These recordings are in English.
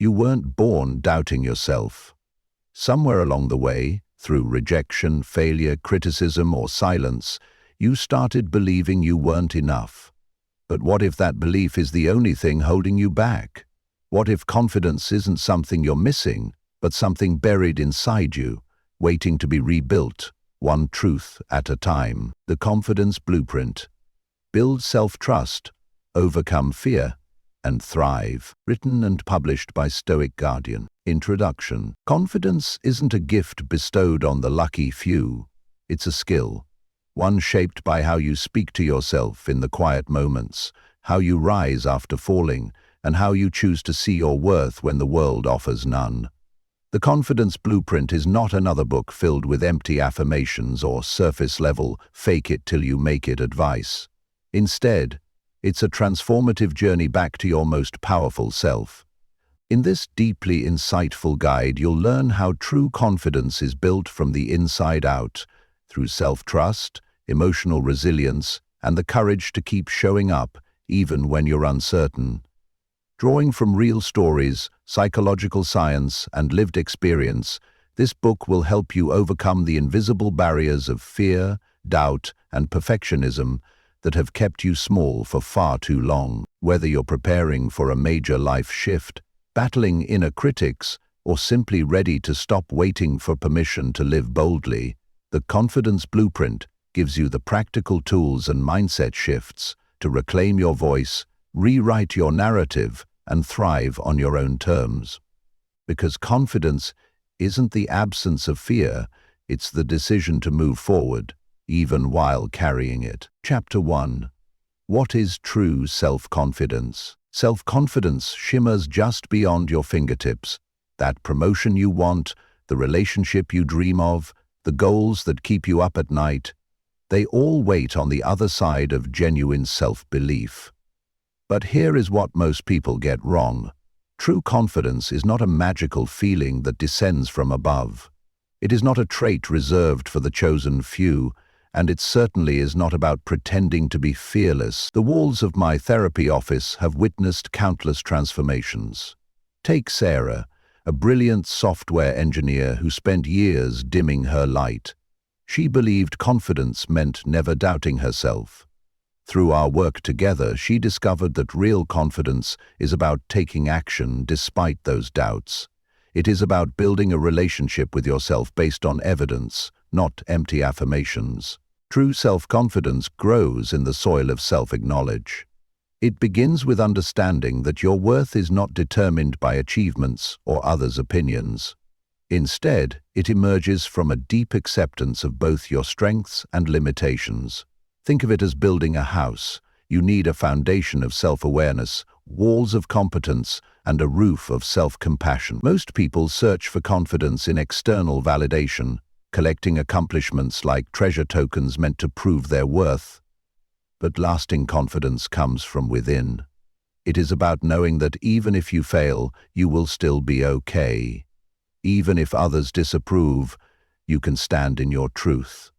You weren't born doubting yourself. Somewhere along the way, through rejection, failure, criticism, or silence, you started believing you weren't enough. But what if that belief is the only thing holding you back? What if confidence isn't something you're missing, but something buried inside you, waiting to be rebuilt, one truth at a time? The Confidence Blueprint. Build self-trust, overcome fear, and thrive. Written and published by Stoic Guardian. Introduction. Confidence isn't a gift bestowed on the lucky few. It's a skill. One shaped by how you speak to yourself in the quiet moments, how you rise after falling, and how you choose to see your worth when the world offers none. The Confidence Blueprint is not another book filled with empty affirmations or surface-level, fake-it-till-you-make-it advice. Instead, it's a transformative journey back to your most powerful self. In this deeply insightful guide, you'll learn how true confidence is built from the inside out, through self-trust, emotional resilience, and the courage to keep showing up even when you're uncertain. Drawing from real stories, psychological science, and lived experience, this book will help you overcome the invisible barriers of fear, doubt, and perfectionism that have kept you small for far too long. Whether you're preparing for a major life shift, battling inner critics, or simply ready to stop waiting for permission to live boldly, the Confidence Blueprint gives you the practical tools and mindset shifts to reclaim your voice, rewrite your narrative, and thrive on your own terms. Because confidence isn't the absence of fear, it's the decision to move forward, even while carrying it. Chapter 1. What is true self-confidence? Self-confidence shimmers just beyond your fingertips. That promotion you want, the relationship you dream of, the goals that keep you up at night, they all wait on the other side of genuine self-belief. But here is what most people get wrong. True confidence is not a magical feeling that descends from above. It is not a trait reserved for the chosen few, and it certainly is not about pretending to be fearless. The walls of my therapy office have witnessed countless transformations. Take Sarah, a brilliant software engineer who spent years dimming her light. She believed confidence meant never doubting herself. Through our work together, she discovered that real confidence is about taking action despite those doubts. It is about building a relationship with yourself based on evidence, not empty affirmations. True self-confidence grows in the soil of self-acknowledge. It begins with understanding that your worth is not determined by achievements or others' opinions. Instead, it emerges from a deep acceptance of both your strengths and limitations. Think of it as building a house. You need a foundation of self-awareness, walls of competence, and a roof of self-compassion. Most people search for confidence in external validation, collecting accomplishments like treasure tokens meant to prove their worth. But lasting confidence comes from within. It is about knowing that even if you fail, you will still be okay. Even if others disapprove, you can stand in your truth.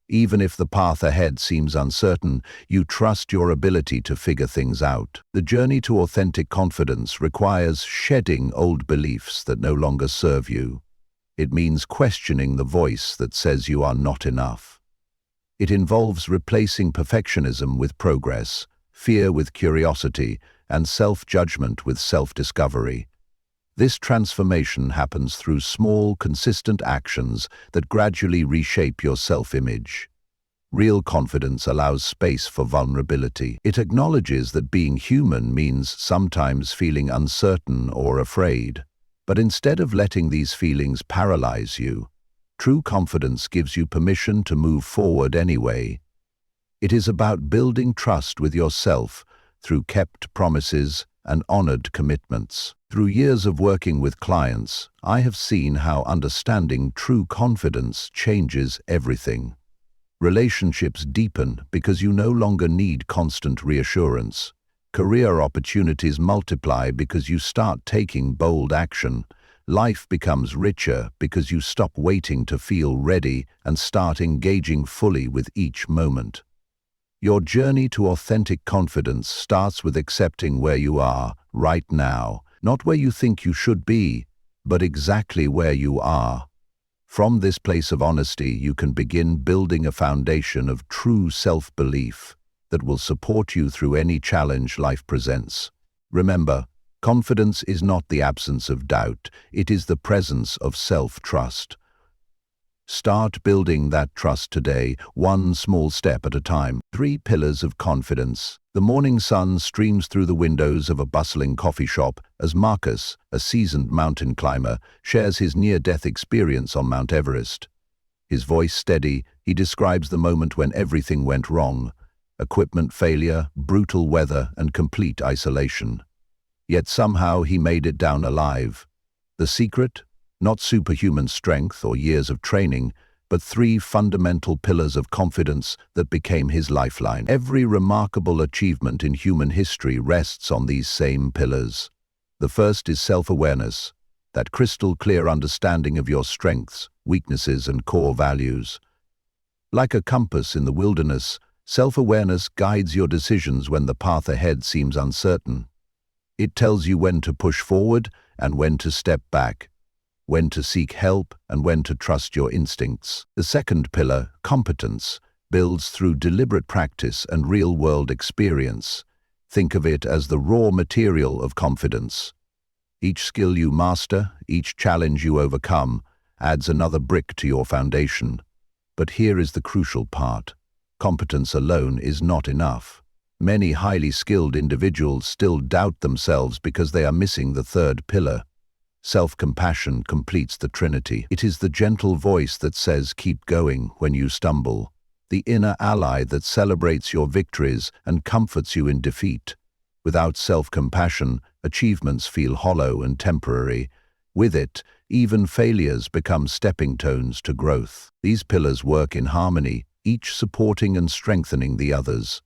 Even if the path ahead seems uncertain, you trust your ability to figure things out. The journey to authentic confidence requires shedding old beliefs that no longer serve you. It means questioning the voice that says you are not enough. It involves replacing perfectionism with progress, fear with curiosity, and self-judgment with self-discovery. This transformation happens through small, consistent actions that gradually reshape your self-image. Real confidence allows space for vulnerability. It acknowledges that being human means sometimes feeling uncertain or afraid. But instead of letting these feelings paralyze you, true confidence gives you permission to move forward anyway. It is about building trust with yourself through kept promises and honored commitments. Through years of working with clients, I have seen how understanding true confidence changes everything. Relationships deepen because you no longer need constant reassurance. Career opportunities multiply because you start taking bold action. Life becomes richer because you stop waiting to feel ready and start engaging fully with each moment. Your journey to authentic confidence starts with accepting where you are right now, Not where you think you should be, but exactly where you are. From this place of honesty, you can begin building a foundation of true self-belief that will support you through any challenge life presents. Remember, confidence is not the absence of doubt, it is the presence of self-trust. Start building that trust today, one small step at a time. 3 pillars of confidence. The morning sun streams through the windows of a bustling coffee shop as Marcus, a seasoned mountain climber, shares his near-death experience on Mount Everest. His voice steady, he describes the moment when everything went wrong: equipment failure, brutal weather, and complete isolation. Yet somehow he made it down alive. The secret? Not superhuman strength or years of training, but 3 fundamental pillars of confidence that became his lifeline. Every remarkable achievement in human history rests on these same pillars. The first is self-awareness, that crystal-clear understanding of your strengths, weaknesses, and core values. Like a compass in the wilderness, self-awareness guides your decisions when the path ahead seems uncertain. It tells you when to push forward and when to step back, when to seek help and when to trust your instincts. The second pillar, competence, builds through deliberate practice and real-world experience. Think of it as the raw material of confidence. Each skill you master, each challenge you overcome, adds another brick to your foundation. But here is the crucial part. Competence alone is not enough. Many highly skilled individuals still doubt themselves because they are missing the third pillar. Self-compassion completes the trinity. It is the gentle voice that says, "Keep going," when you stumble. The inner ally that celebrates your victories and comforts you in defeat. Without self-compassion, achievements feel hollow and temporary. With it, even failures become stepping stones to growth. These pillars work in harmony, each supporting and strengthening the others.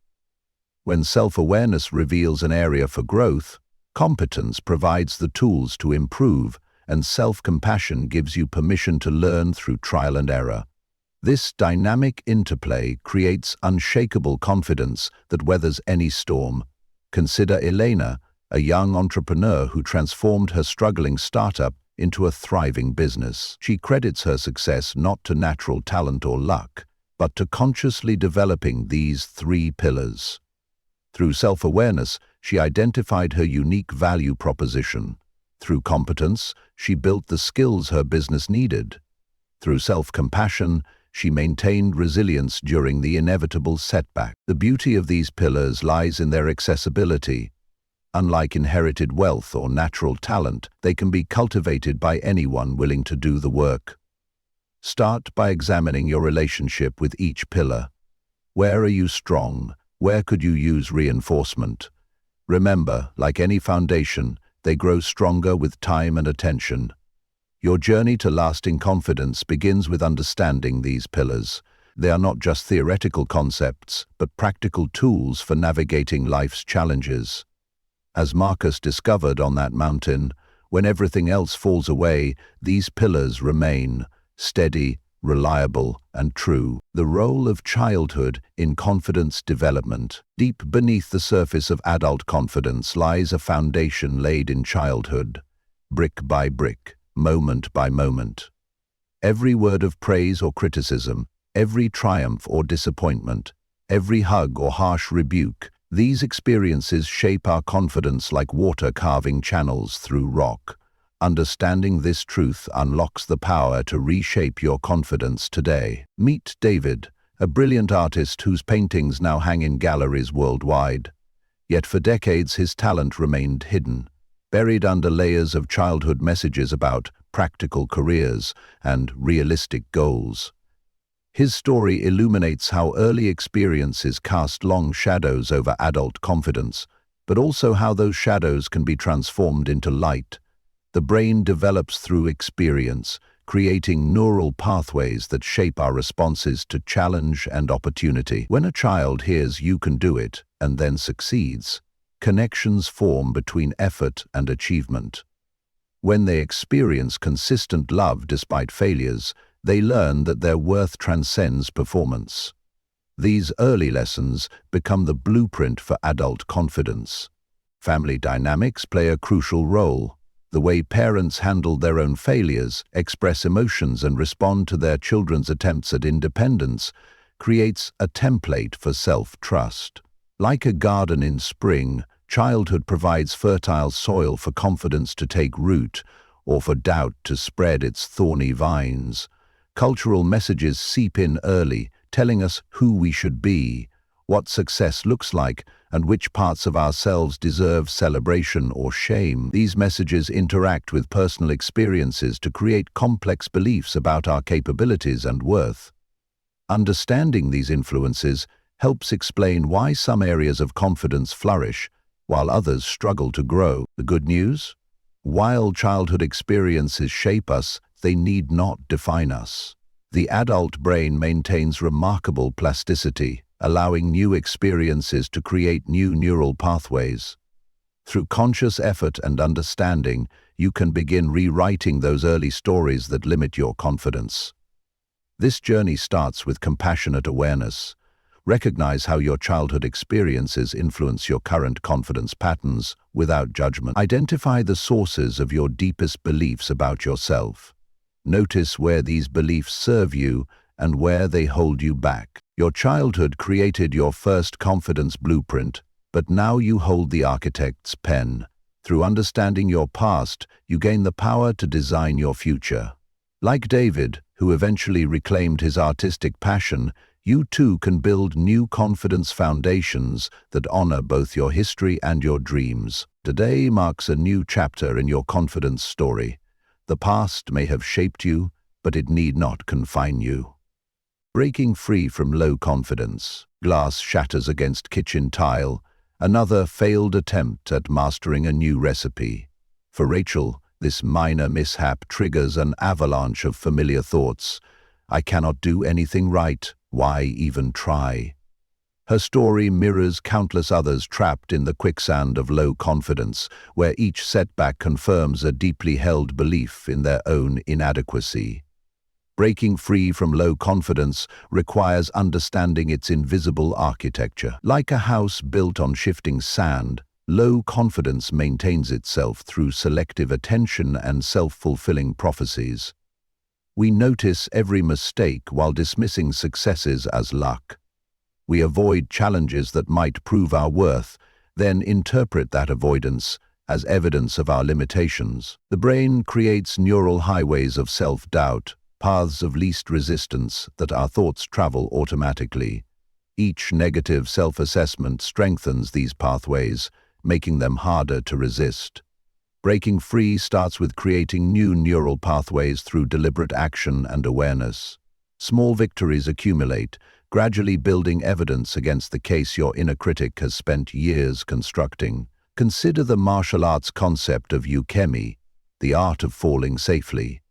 When self-awareness reveals an area for growth, competence provides the tools to improve, and self-compassion gives you permission to learn through trial and error. This dynamic interplay creates unshakable confidence that weathers any storm. Consider Elena, a young entrepreneur who transformed her struggling startup into a thriving business. She credits her success not to natural talent or luck, but to consciously developing these 3 pillars. Through self-awareness, she identified her unique value proposition. Through competence, she built the skills her business needed. Through self-compassion, she maintained resilience during the inevitable setback. The beauty of these pillars lies in their accessibility. Unlike inherited wealth or natural talent, they can be cultivated by anyone willing to do the work. Start by examining your relationship with each pillar. Where are you strong? Where could you use reinforcement? Remember, like any foundation, they grow stronger with time and attention. Your journey to lasting confidence begins with understanding these pillars. They are not just theoretical concepts, but practical tools for navigating life's challenges. As Marcus discovered on that mountain, when everything else falls away, these pillars remain steady, reliable, and true. The role of childhood in confidence development. Deep beneath the surface of adult confidence lies a foundation laid in childhood, brick by brick, moment by moment. Every word of praise or criticism, every triumph or disappointment, every hug or harsh rebuke, these experiences shape our confidence like water carving channels through rock. Understanding this truth unlocks the power to reshape your confidence today. Meet David, a brilliant artist whose paintings now hang in galleries worldwide. Yet for decades his talent remained hidden, buried under layers of childhood messages about practical careers and realistic goals. His story illuminates how early experiences cast long shadows over adult confidence, but also how those shadows can be transformed into light. The brain develops through experience, creating neural pathways that shape our responses to challenge and opportunity. When a child hears "you can do it" and then succeeds, connections form between effort and achievement. When they experience consistent love despite failures, they learn that their worth transcends performance. These early lessons become the blueprint for adult confidence. Family dynamics play a crucial role. The way parents handle their own failures, express emotions, and respond to their children's attempts at independence creates a template for self-trust. Like a garden in spring, childhood provides fertile soil for confidence to take root, or for doubt to spread its thorny vines. Cultural messages seep in early, telling us who we should be, what success looks like, and which parts of ourselves deserve celebration or shame. These messages interact with personal experiences to create complex beliefs about our capabilities and worth. Understanding these influences helps explain why some areas of confidence flourish, while others struggle to grow. The good news? While childhood experiences shape us, they need not define us. The adult brain maintains remarkable plasticity, allowing new experiences to create new neural pathways. Through conscious effort and understanding, you can begin rewriting those early stories that limit your confidence. This journey starts with compassionate awareness. Recognize how your childhood experiences influence your current confidence patterns without judgment. Identify the sources of your deepest beliefs about yourself. Notice where these beliefs serve you and where they hold you back. Your childhood created your first confidence blueprint, but now you hold the architect's pen. Through understanding your past, you gain the power to design your future. Like David, who eventually reclaimed his artistic passion, you too can build new confidence foundations that honor both your history and your dreams. Today marks a new chapter in your confidence story. The past may have shaped you, but it need not confine you. Breaking free from low confidence. Glass shatters against kitchen tile. Another failed attempt at mastering a new recipe. For Rachel, this minor mishap triggers an avalanche of familiar thoughts. I cannot do anything right. Why even try? Her story mirrors countless others trapped in the quicksand of low confidence, where each setback confirms a deeply held belief in their own inadequacy. Breaking free from low confidence requires understanding its invisible architecture. Like a house built on shifting sand, low confidence maintains itself through selective attention and self-fulfilling prophecies. We notice every mistake while dismissing successes as luck. We avoid challenges that might prove our worth, then interpret that avoidance as evidence of our limitations. The brain creates neural highways of self-doubt, paths of least resistance that our thoughts travel automatically. Each negative self-assessment strengthens these pathways, making them harder to resist. Breaking free starts with creating new neural pathways through deliberate action and awareness. Small victories accumulate, gradually building evidence against the case your inner critic has spent years constructing. Consider the martial arts concept of ukemi, the art of falling safely.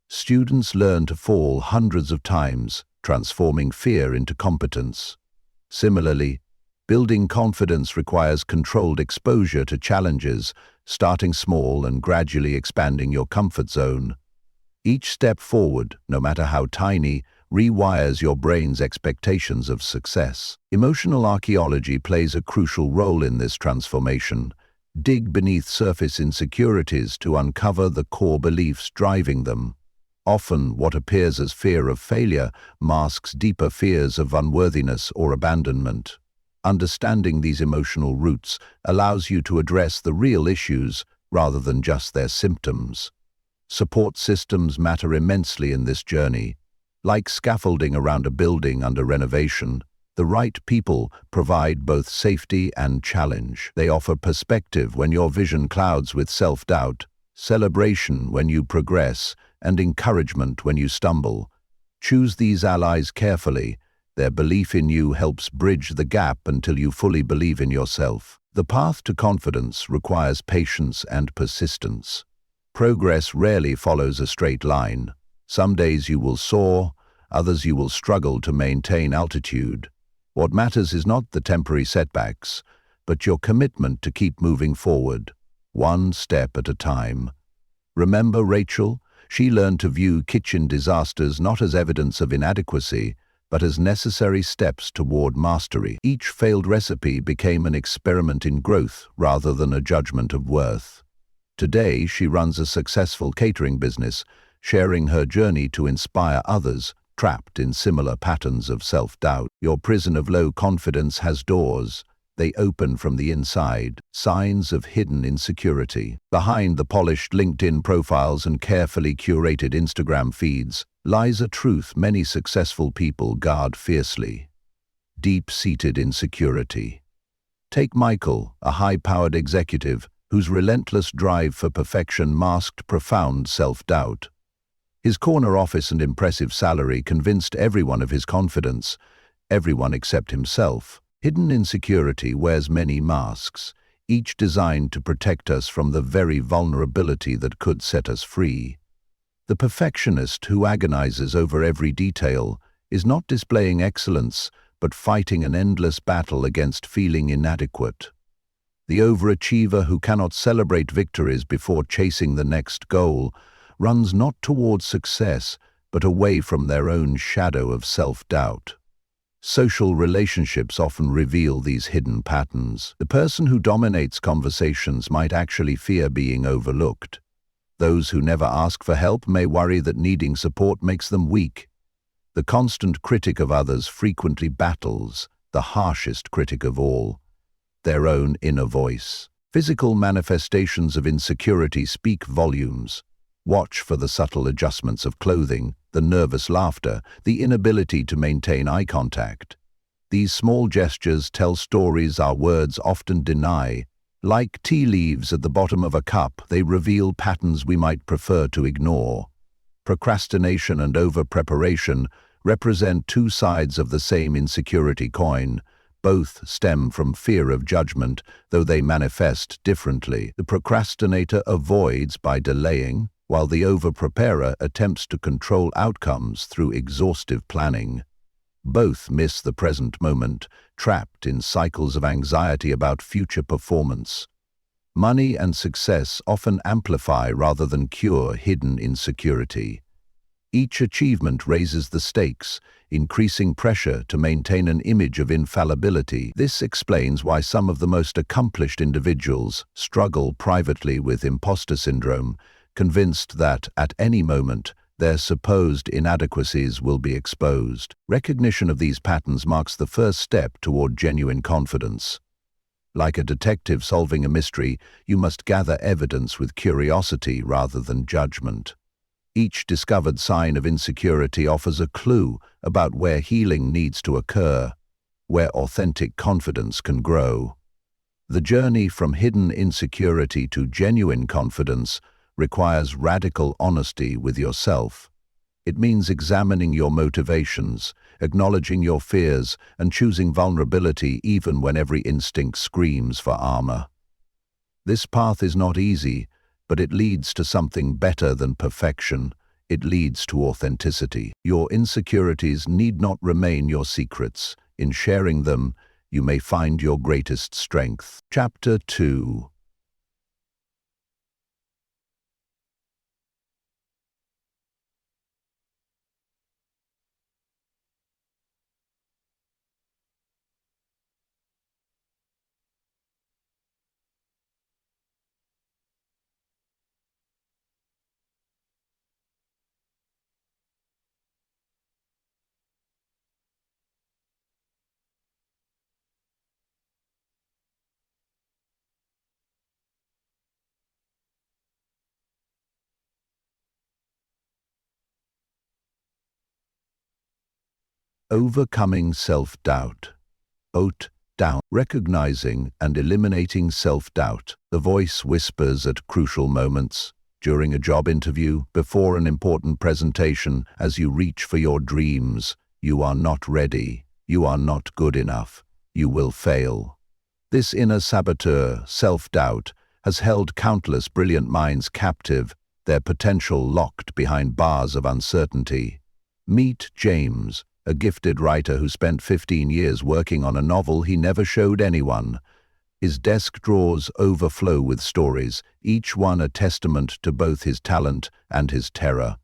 Students learn to fall hundreds of times, transforming fear into competence. Similarly, building confidence requires controlled exposure to challenges, starting small and gradually expanding your comfort zone. Each step forward, no matter how tiny, rewires your brain's expectations of success. Emotional archaeology plays a crucial role in this transformation. Dig beneath surface insecurities to uncover the core beliefs driving them. Often, what appears as fear of failure masks deeper fears of unworthiness or abandonment. Understanding these emotional roots allows you to address the real issues rather than just their symptoms. Support systems matter immensely in this journey. Like scaffolding around a building under renovation, the right people provide both safety and challenge. They offer perspective when your vision clouds with self-doubt, celebration when you progress, and encouragement when you stumble. Choose these allies carefully. Their belief in you helps bridge the gap until you fully believe in yourself. The path to confidence requires patience and persistence. Progress rarely follows a straight line. Some days you will soar, others you will struggle to maintain altitude. What matters is not the temporary setbacks, but your commitment to keep moving forward, one step at a time. Remember Rachel? She learned to view kitchen disasters not as evidence of inadequacy, but as necessary steps toward mastery. Each failed recipe became an experiment in growth rather than a judgment of worth. Today, she runs a successful catering business, sharing her journey to inspire others trapped in similar patterns of self-doubt. Your prison of low confidence has doors. They open from the inside, signs of hidden insecurity. Behind the polished LinkedIn profiles and carefully curated Instagram feeds lies a truth many successful people guard fiercely: deep-seated insecurity. Take Michael, a high-powered executive whose relentless drive for perfection masked profound self-doubt. His corner office and impressive salary convinced everyone of his confidence, everyone except himself. Hidden insecurity wears many masks, each designed to protect us from the very vulnerability that could set us free. The perfectionist who agonizes over every detail is not displaying excellence, but fighting an endless battle against feeling inadequate. The overachiever who cannot celebrate victories before chasing the next goal runs not towards success, but away from their own shadow of self-doubt. Social relationships often reveal these hidden patterns. The person who dominates conversations might actually fear being overlooked. Those who never ask for help may worry that needing support makes them weak. The constant critic of others frequently battles the harshest critic of all, their own inner voice. Physical manifestations of insecurity speak volumes. Watch for the subtle adjustments of clothing, the nervous laughter, the inability to maintain eye contact. These small gestures tell stories our words often deny. Like tea leaves at the bottom of a cup, they reveal patterns we might prefer to ignore. Procrastination and over-preparation represent two sides of the same insecurity coin. Both stem from fear of judgment, though they manifest differently. The procrastinator avoids by delaying, while the over-preparer attempts to control outcomes through exhaustive planning. Both miss the present moment, trapped in cycles of anxiety about future performance. Money and success often amplify rather than cure hidden insecurity. Each achievement raises the stakes, increasing pressure to maintain an image of infallibility. This explains why some of the most accomplished individuals struggle privately with imposter syndrome, convinced that, at any moment, their supposed inadequacies will be exposed. Recognition of these patterns marks the first step toward genuine confidence. Like a detective solving a mystery, you must gather evidence with curiosity rather than judgment. Each discovered sign of insecurity offers a clue about where healing needs to occur, where authentic confidence can grow. The journey from hidden insecurity to genuine confidence requires radical honesty with yourself. It means examining your motivations, acknowledging your fears, and choosing vulnerability even when every instinct screams for armor. This path is not easy, but it leads to something better than perfection. It leads to authenticity. Your insecurities need not remain your secrets. In sharing them, you may find your greatest strength. Chapter 2. Overcoming self-doubt. Down. Recognizing and eliminating self-doubt. The voice whispers at crucial moments, during a job interview, before an important presentation, as you reach for your dreams. You are not ready. You are not good enough. You will fail. This inner saboteur, self-doubt, has held countless brilliant minds captive, their potential locked behind bars of uncertainty. Meet James, a gifted writer who spent 15 years working on a novel he never showed anyone. His desk drawers overflow with stories, each one a testament to both his talent and his terror.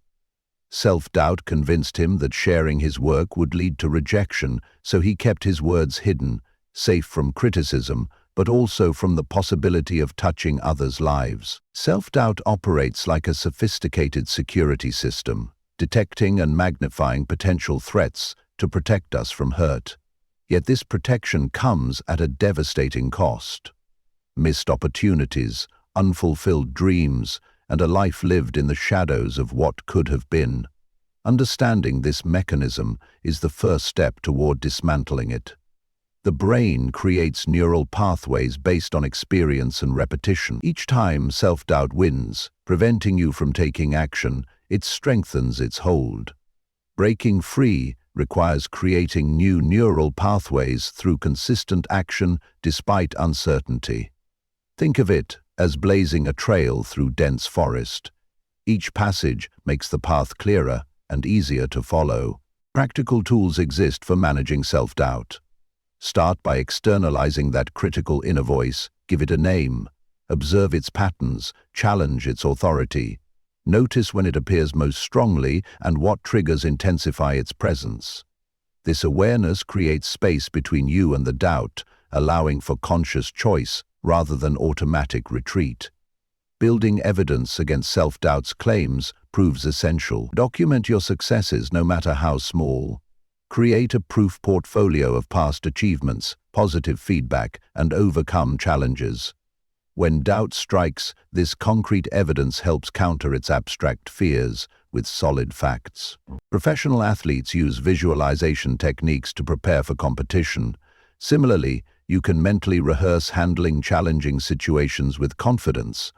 Self-doubt convinced him that sharing his work would lead to rejection, so he kept his words hidden, safe from criticism, but also from the possibility of touching others' lives. Self-doubt operates like a sophisticated security system, detecting and magnifying potential threats to protect us from hurt. Yet this protection comes at a devastating cost. Missed opportunities, unfulfilled dreams, and a life lived in the shadows of what could have been. Understanding this mechanism is the first step toward dismantling it. The brain creates neural pathways based on experience and repetition. Each time self-doubt wins, preventing you from taking action, it strengthens its hold. Breaking free requires creating new neural pathways through consistent action despite uncertainty. Think of it as blazing a trail through dense forest. Each passage makes the path clearer and easier to follow. Practical tools exist for managing self-doubt. Start by externalizing that critical inner voice, give it a name, observe its patterns, challenge its authority. Notice when it appears most strongly and what triggers intensify its presence. This awareness creates space between you and the doubt, allowing for conscious choice rather than automatic retreat. Building evidence against self-doubt's claims proves essential. Document your successes no matter how small. Create a proof portfolio of past achievements, positive feedback, and overcome challenges. When doubt strikes, this concrete evidence helps counter its abstract fears with solid facts. Professional athletes use visualization techniques to prepare for competition. Similarly, you can mentally rehearse handling challenging situations with confidence.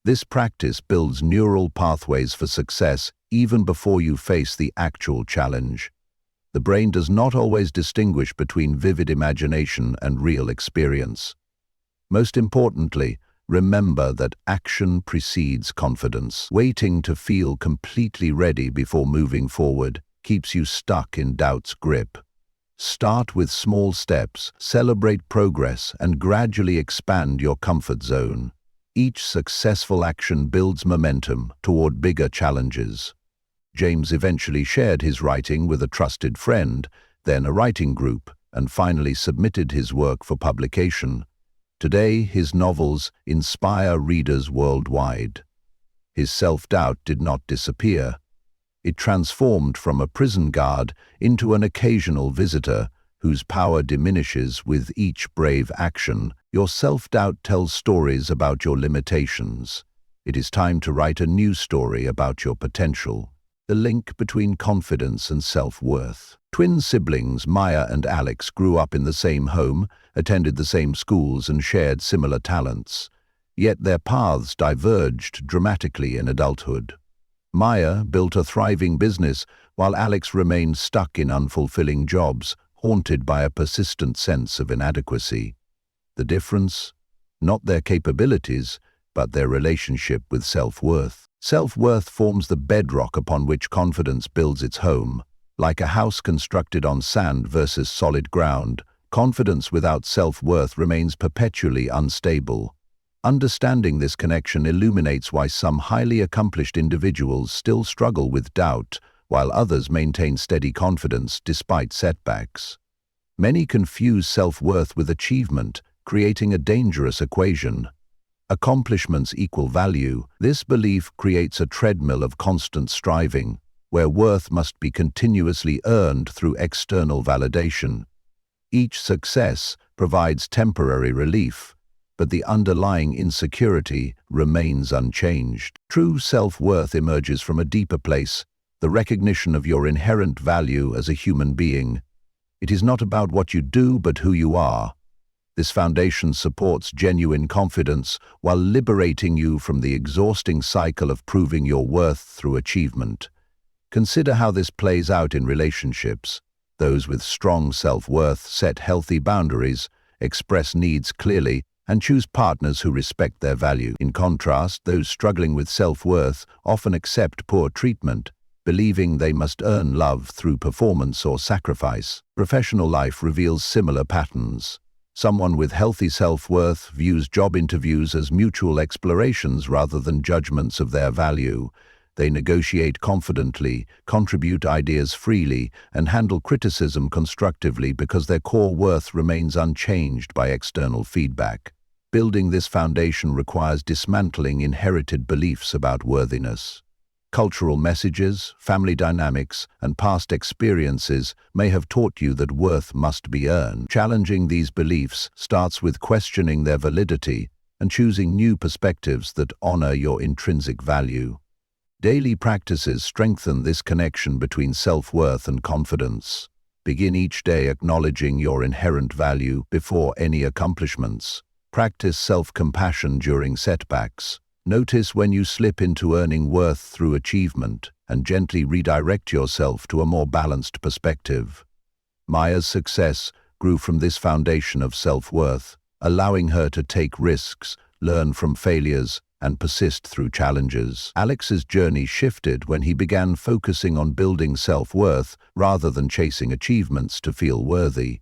This practice builds neural pathways for success even before you face the actual challenge. The brain does not always distinguish between vivid imagination and real experience. Most importantly, remember that action precedes confidence. Waiting to feel completely ready before moving forward keeps you stuck in doubt's grip. Start with small steps, celebrate progress, and gradually expand your comfort zone. Each successful action builds momentum toward bigger challenges. James eventually shared his writing with a trusted friend, then a writing group, and finally submitted his work for publication. Today, his novels inspire readers worldwide. His self-doubt did not disappear. It transformed from a prison guard into an occasional visitor whose power diminishes with each brave action. Your self-doubt tells stories about your limitations. It is time to write a new story about your potential. The link between confidence and self-worth. Twin siblings Maya and Alex grew up in the same home, attended the same schools, and shared similar talents. Yet their paths diverged dramatically in adulthood. Maya built a thriving business, while Alex remained stuck in unfulfilling jobs, haunted by a persistent sense of inadequacy. The difference? Not their capabilities, but their relationship with self-worth. Self-worth forms the bedrock upon which confidence builds its home. Like a house constructed on sand versus solid ground, confidence without self-worth remains perpetually unstable. Understanding this connection illuminates why some highly accomplished individuals still struggle with doubt, while others maintain steady confidence despite setbacks. Many confuse self-worth with achievement, creating a dangerous equation. Accomplishments equal value. This belief creates a treadmill of constant striving, where worth must be continuously earned through external validation. Each success provides temporary relief, but the underlying insecurity remains unchanged. True self-worth emerges from a deeper place, the recognition of your inherent value as a human being. It is not about what you do, but who you are. This foundation supports genuine confidence while liberating you from the exhausting cycle of proving your worth through achievement. Consider how this plays out in relationships. Those with strong self-worth set healthy boundaries, express needs clearly, and choose partners who respect their value. In contrast, those struggling with self-worth often accept poor treatment, believing they must earn love through performance or sacrifice. Professional life reveals similar patterns. Someone with healthy self-worth views job interviews as mutual explorations rather than judgments of their value. They negotiate confidently, contribute ideas freely, and handle criticism constructively because their core worth remains unchanged by external feedback. Building this foundation requires dismantling inherited beliefs about worthiness. Cultural messages, family dynamics, and past experiences may have taught you that worth must be earned. Challenging these beliefs starts with questioning their validity and choosing new perspectives that honor your intrinsic value. Daily practices strengthen this connection between self-worth and confidence. Begin each day acknowledging your inherent value before any accomplishments. Practice self-compassion during setbacks. Notice when you slip into earning worth through achievement and gently redirect yourself to a more balanced perspective. Maya's success grew from this foundation of self-worth, allowing her to take risks, learn from failures, and persist through challenges. Alex's journey shifted when he began focusing on building self-worth rather than chasing achievements to feel worthy.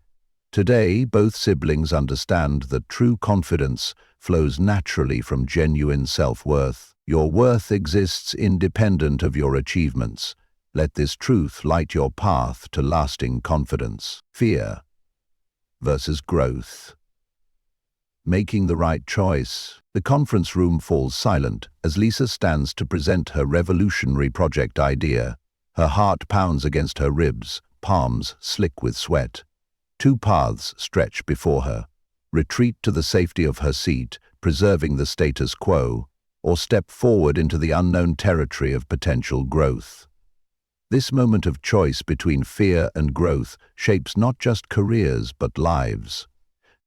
Today, both siblings understand that true confidence flows naturally from genuine self-worth. Your worth exists independent of your achievements. Let this truth light your path to lasting confidence. Fear versus growth. Making the right choice. The conference room falls silent as Lisa stands to present her revolutionary project idea. Her heart pounds against her ribs, palms slick with sweat. Two paths stretch before her: retreat to the safety of her seat, preserving the status quo, or step forward into the unknown territory of potential growth. This moment of choice between fear and growth shapes not just careers but lives.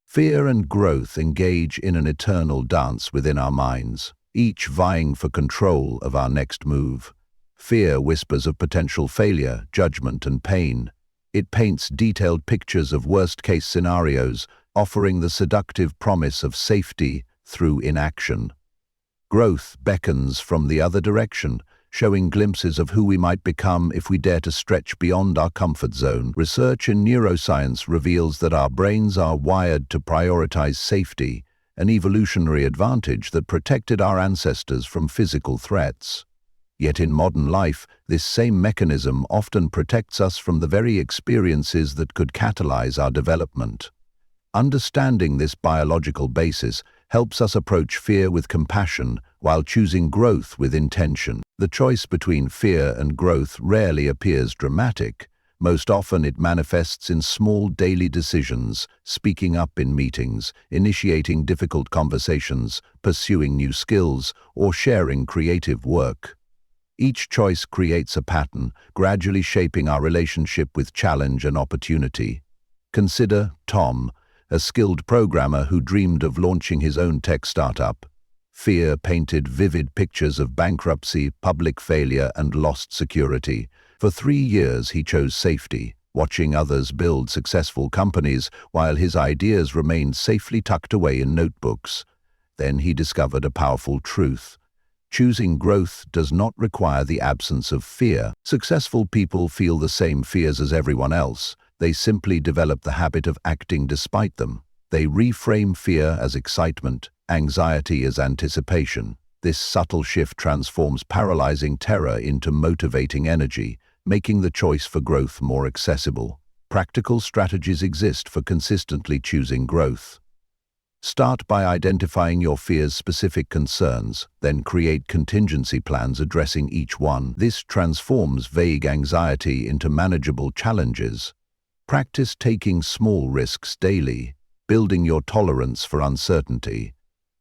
Fear and growth engage in an eternal dance within our minds, each vying for control of our next move. Fear whispers of potential failure, judgment, and pain. It paints detailed pictures of worst-case scenarios, offering the seductive promise of safety through inaction. Growth beckons from the other direction, showing glimpses of who we might become if we dare to stretch beyond our comfort zone. Research in neuroscience reveals that our brains are wired to prioritize safety, an evolutionary advantage that protected our ancestors from physical threats. Yet in modern life, this same mechanism often protects us from the very experiences that could catalyze our development. Understanding this biological basis helps us approach fear with compassion while choosing growth with intention. The choice between fear and growth rarely appears dramatic. Most often it manifests in small daily decisions: speaking up in meetings, initiating difficult conversations, pursuing new skills, or sharing creative work. Each choice creates a pattern, gradually shaping our relationship with challenge and opportunity. Consider Tom, a skilled programmer who dreamed of launching his own tech startup. Fear painted vivid pictures of bankruptcy, public failure, and lost security. For 3 years he chose safety, watching others build successful companies while his ideas remained safely tucked away in notebooks. Then he discovered a powerful truth: choosing growth does not require the absence of fear. Successful people feel the same fears as everyone else. They simply develop the habit of acting despite them. They reframe fear as excitement, anxiety as anticipation. This subtle shift transforms paralyzing terror into motivating energy, making the choice for growth more accessible. Practical strategies exist for consistently choosing growth. Start by identifying your fear's specific concerns, then create contingency plans addressing each one. This transforms vague anxiety into manageable challenges. Practice taking small risks daily, building your tolerance for uncertainty.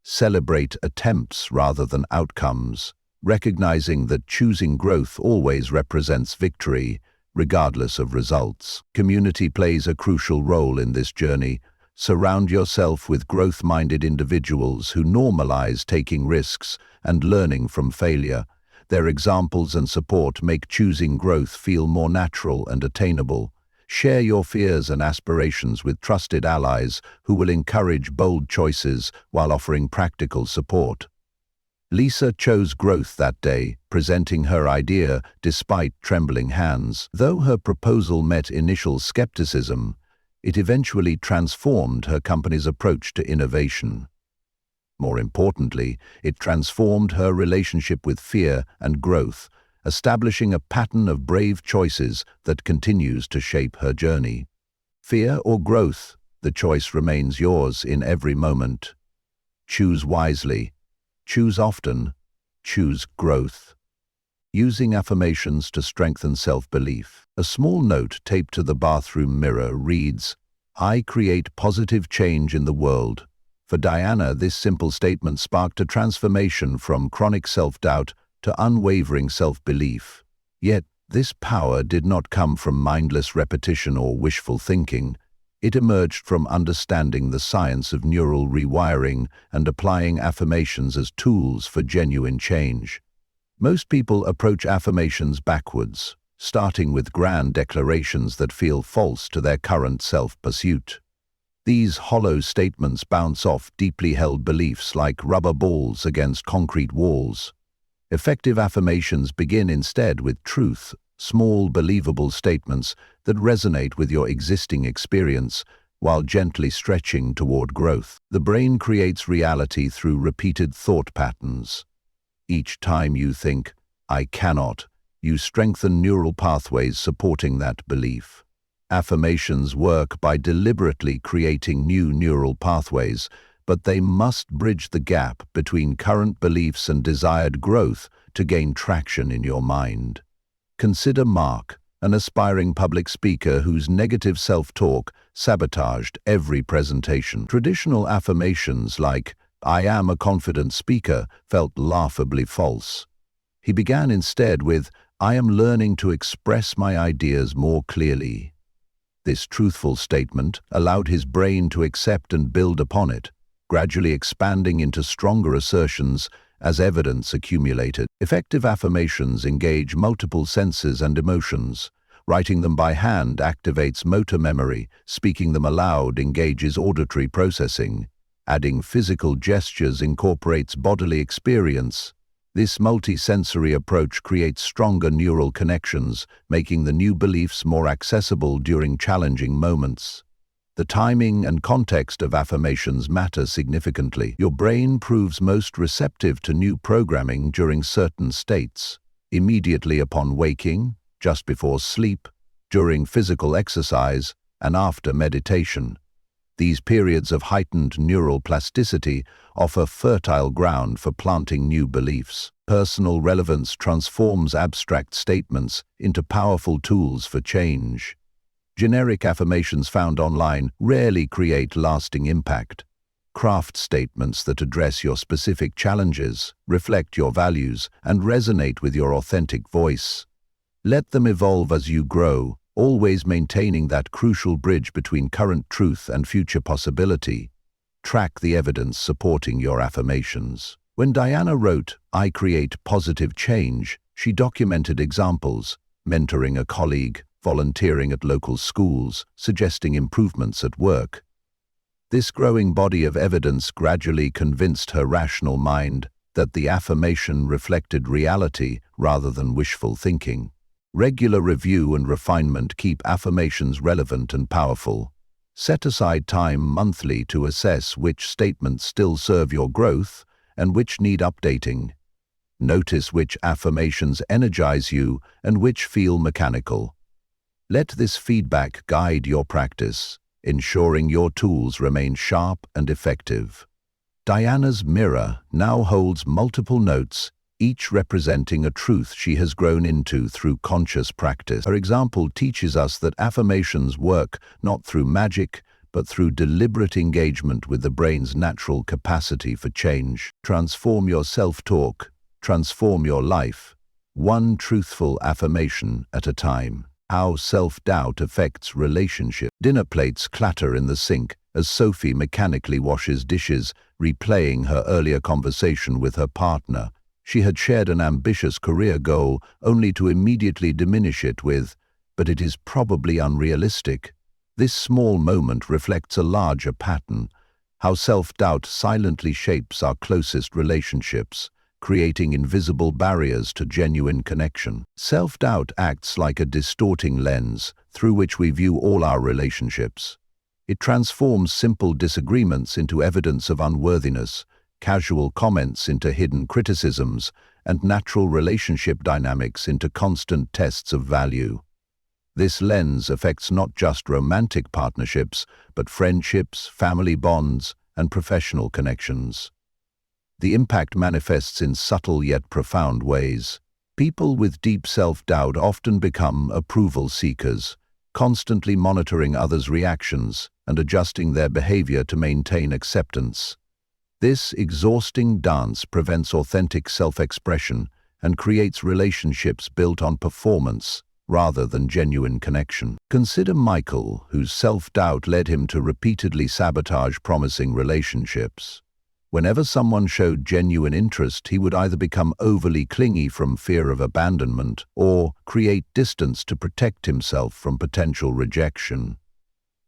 Celebrate attempts rather than outcomes, recognizing that choosing growth always represents victory, regardless of results. Community plays a crucial role in this journey. Surround yourself with growth-minded individuals who normalize taking risks and learning from failure. Their examples and support make choosing growth feel more natural and attainable. Share your fears and aspirations with trusted allies who will encourage bold choices while offering practical support. Lisa chose growth that day, presenting her idea despite trembling hands. Though her proposal met initial skepticism, it eventually transformed her company's approach to innovation. More importantly, it transformed her relationship with fear and growth, establishing a pattern of brave choices that continues to shape her journey. Fear or growth, the choice remains yours in every moment. Choose wisely, choose often, choose growth. Using affirmations to strengthen self-belief. A small note taped to the bathroom mirror reads, "I create positive change in the world." For Diana, this simple statement sparked a transformation from chronic self-doubt to unwavering self-belief. Yet, this power did not come from mindless repetition or wishful thinking. It emerged from understanding the science of neural rewiring and applying affirmations as tools for genuine change. Most people approach affirmations backwards, starting with grand declarations that feel false to their current self-pursuit. These hollow statements bounce off deeply held beliefs like rubber balls against concrete walls. Effective affirmations begin instead with truth, small, believable statements that resonate with your existing experience while gently stretching toward growth. The brain creates reality through repeated thought patterns. Each time you think, "I cannot," you strengthen neural pathways supporting that belief. Affirmations work by deliberately creating new neural pathways, but they must bridge the gap between current beliefs and desired growth to gain traction in your mind. Consider Mark, an aspiring public speaker whose negative self-talk sabotaged every presentation. Traditional affirmations like, "I am a confident speaker," felt laughably false. He began instead with, "I am learning to express my ideas more clearly." This truthful statement allowed his brain to accept and build upon it, gradually expanding into stronger assertions as evidence accumulated. Effective affirmations engage multiple senses and emotions. Writing them by hand activates motor memory, speaking them aloud engages auditory processing. Adding physical gestures incorporates bodily experience. This multi-sensory approach creates stronger neural connections, making the new beliefs more accessible during challenging moments. The timing and context of affirmations matter significantly. Your brain proves most receptive to new programming during certain states: immediately upon waking, just before sleep, during physical exercise, and after meditation. These periods of heightened neural plasticity offer fertile ground for planting new beliefs. Personal relevance transforms abstract statements into powerful tools for change. Generic affirmations found online rarely create lasting impact. Craft statements that address your specific challenges, reflect your values, and resonate with your authentic voice. Let them evolve as you grow, always maintaining that crucial bridge between current truth and future possibility. Track the evidence supporting your affirmations. When Diana wrote, "I create positive change," she documented examples, mentoring a colleague, volunteering at local schools, suggesting improvements at work. This growing body of evidence gradually convinced her rational mind that the affirmation reflected reality rather than wishful thinking. Regular review and refinement keep affirmations relevant and powerful. Set aside time monthly to assess which statements still serve your growth and which need updating. Notice which affirmations energize you and which feel mechanical. Let this feedback guide your practice, ensuring your tools remain sharp and effective. Diana's mirror now holds multiple notes, each representing a truth she has grown into through conscious practice. Her example teaches us that affirmations work not through magic, but through deliberate engagement with the brain's natural capacity for change. Transform your self-talk, transform your life, one truthful affirmation at a time. How self-doubt affects relationships. Dinner plates clatter in the sink as Sophie mechanically washes dishes, replaying her earlier conversation with her partner. She had shared an ambitious career goal only to immediately diminish it with, "But it is probably unrealistic." This small moment reflects a larger pattern, how self-doubt silently shapes our closest relationships, creating invisible barriers to genuine connection. Self-doubt acts like a distorting lens through which we view all our relationships. It transforms simple disagreements into evidence of unworthiness, casual comments into hidden criticisms, and natural relationship dynamics into constant tests of value. This lens affects not just romantic partnerships, but friendships, family bonds, and professional connections. The impact manifests in subtle yet profound ways. People with deep self-doubt often become approval seekers, constantly monitoring others' reactions and adjusting their behavior to maintain acceptance. This exhausting dance prevents authentic self-expression and creates relationships built on performance rather than genuine connection. Consider Michael, whose self-doubt led him to repeatedly sabotage promising relationships. Whenever someone showed genuine interest, he would either become overly clingy from fear of abandonment or create distance to protect himself from potential rejection.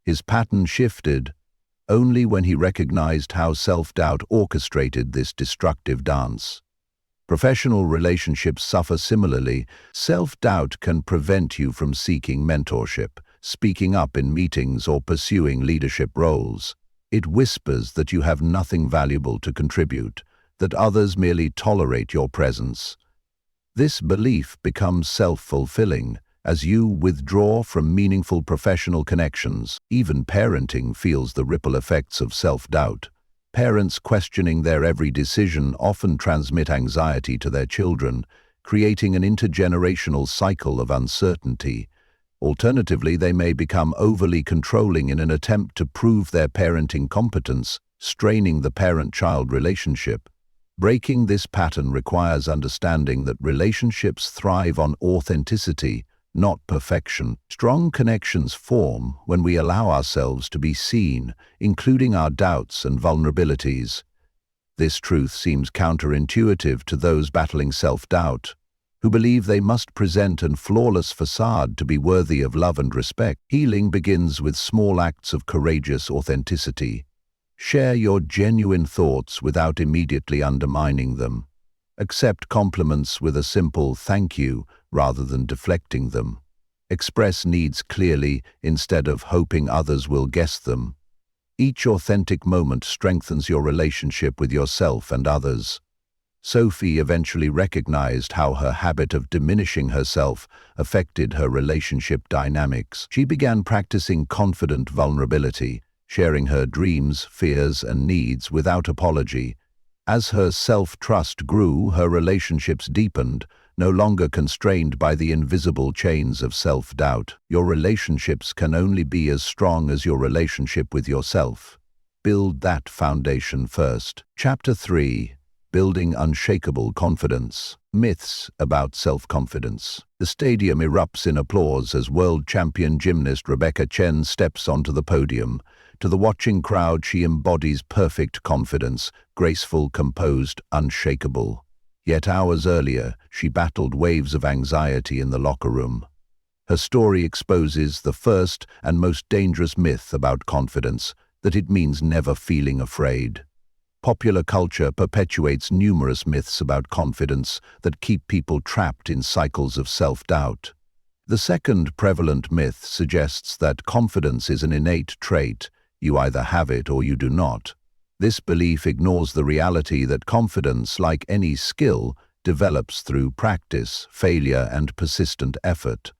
His pattern shifted only when he recognized how self-doubt orchestrated this destructive dance. Professional relationships suffer similarly. Self-doubt can prevent you from seeking mentorship, speaking up in meetings, or pursuing leadership roles. It whispers that you have nothing valuable to contribute, that others merely tolerate your presence. This belief becomes self-fulfilling. As you withdraw from meaningful professional connections, even parenting feels the ripple effects of self-doubt. Parents questioning their every decision often transmit anxiety to their children, creating an intergenerational cycle of uncertainty. Alternatively, they may become overly controlling in an attempt to prove their parenting competence, straining the parent-child relationship. Breaking this pattern requires understanding that relationships thrive on authenticity, not perfection. Strong connections form when we allow ourselves to be seen, including our doubts and vulnerabilities. This truth seems counterintuitive to those battling self-doubt, who believe they must present a flawless facade to be worthy of love and respect. Healing begins with small acts of courageous authenticity. Share your genuine thoughts without immediately undermining them. Accept compliments with a simple thank you rather than deflecting them. Express needs clearly instead of hoping others will guess them. Each authentic moment strengthens your relationship with yourself and others. Sophie eventually recognized how her habit of diminishing herself affected her relationship dynamics. She began practicing confident vulnerability, sharing her dreams, fears, and needs without apology. As her self-trust grew, her relationships deepened, no longer constrained by the invisible chains of self-doubt. Your relationships can only be as strong as your relationship with yourself. Build that foundation first. Chapter 3. Building Unshakable Confidence. Myths about self-confidence. The stadium erupts in applause as world champion gymnast Rebecca Chen steps onto the podium. To the watching crowd, she embodies perfect confidence, graceful, composed, unshakable. Yet hours earlier, she battled waves of anxiety in the locker room. Her story exposes the first and most dangerous myth about confidence, that it means never feeling afraid. Popular culture perpetuates numerous myths about confidence that keep people trapped in cycles of self-doubt. The second prevalent myth suggests that confidence is an innate trait. You either have it or you do not. This belief ignores the reality that confidence, like any skill, develops through practice, failure, and persistent effort.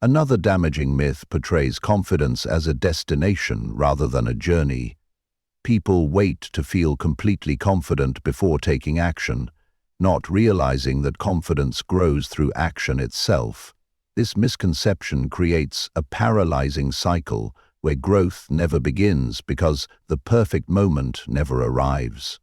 Another damaging myth portrays confidence as a destination rather than a journey. People wait to feel completely confident before taking action, not realizing that confidence grows through action itself. This misconception creates a paralyzing cycle where growth never begins because the perfect moment never arrives.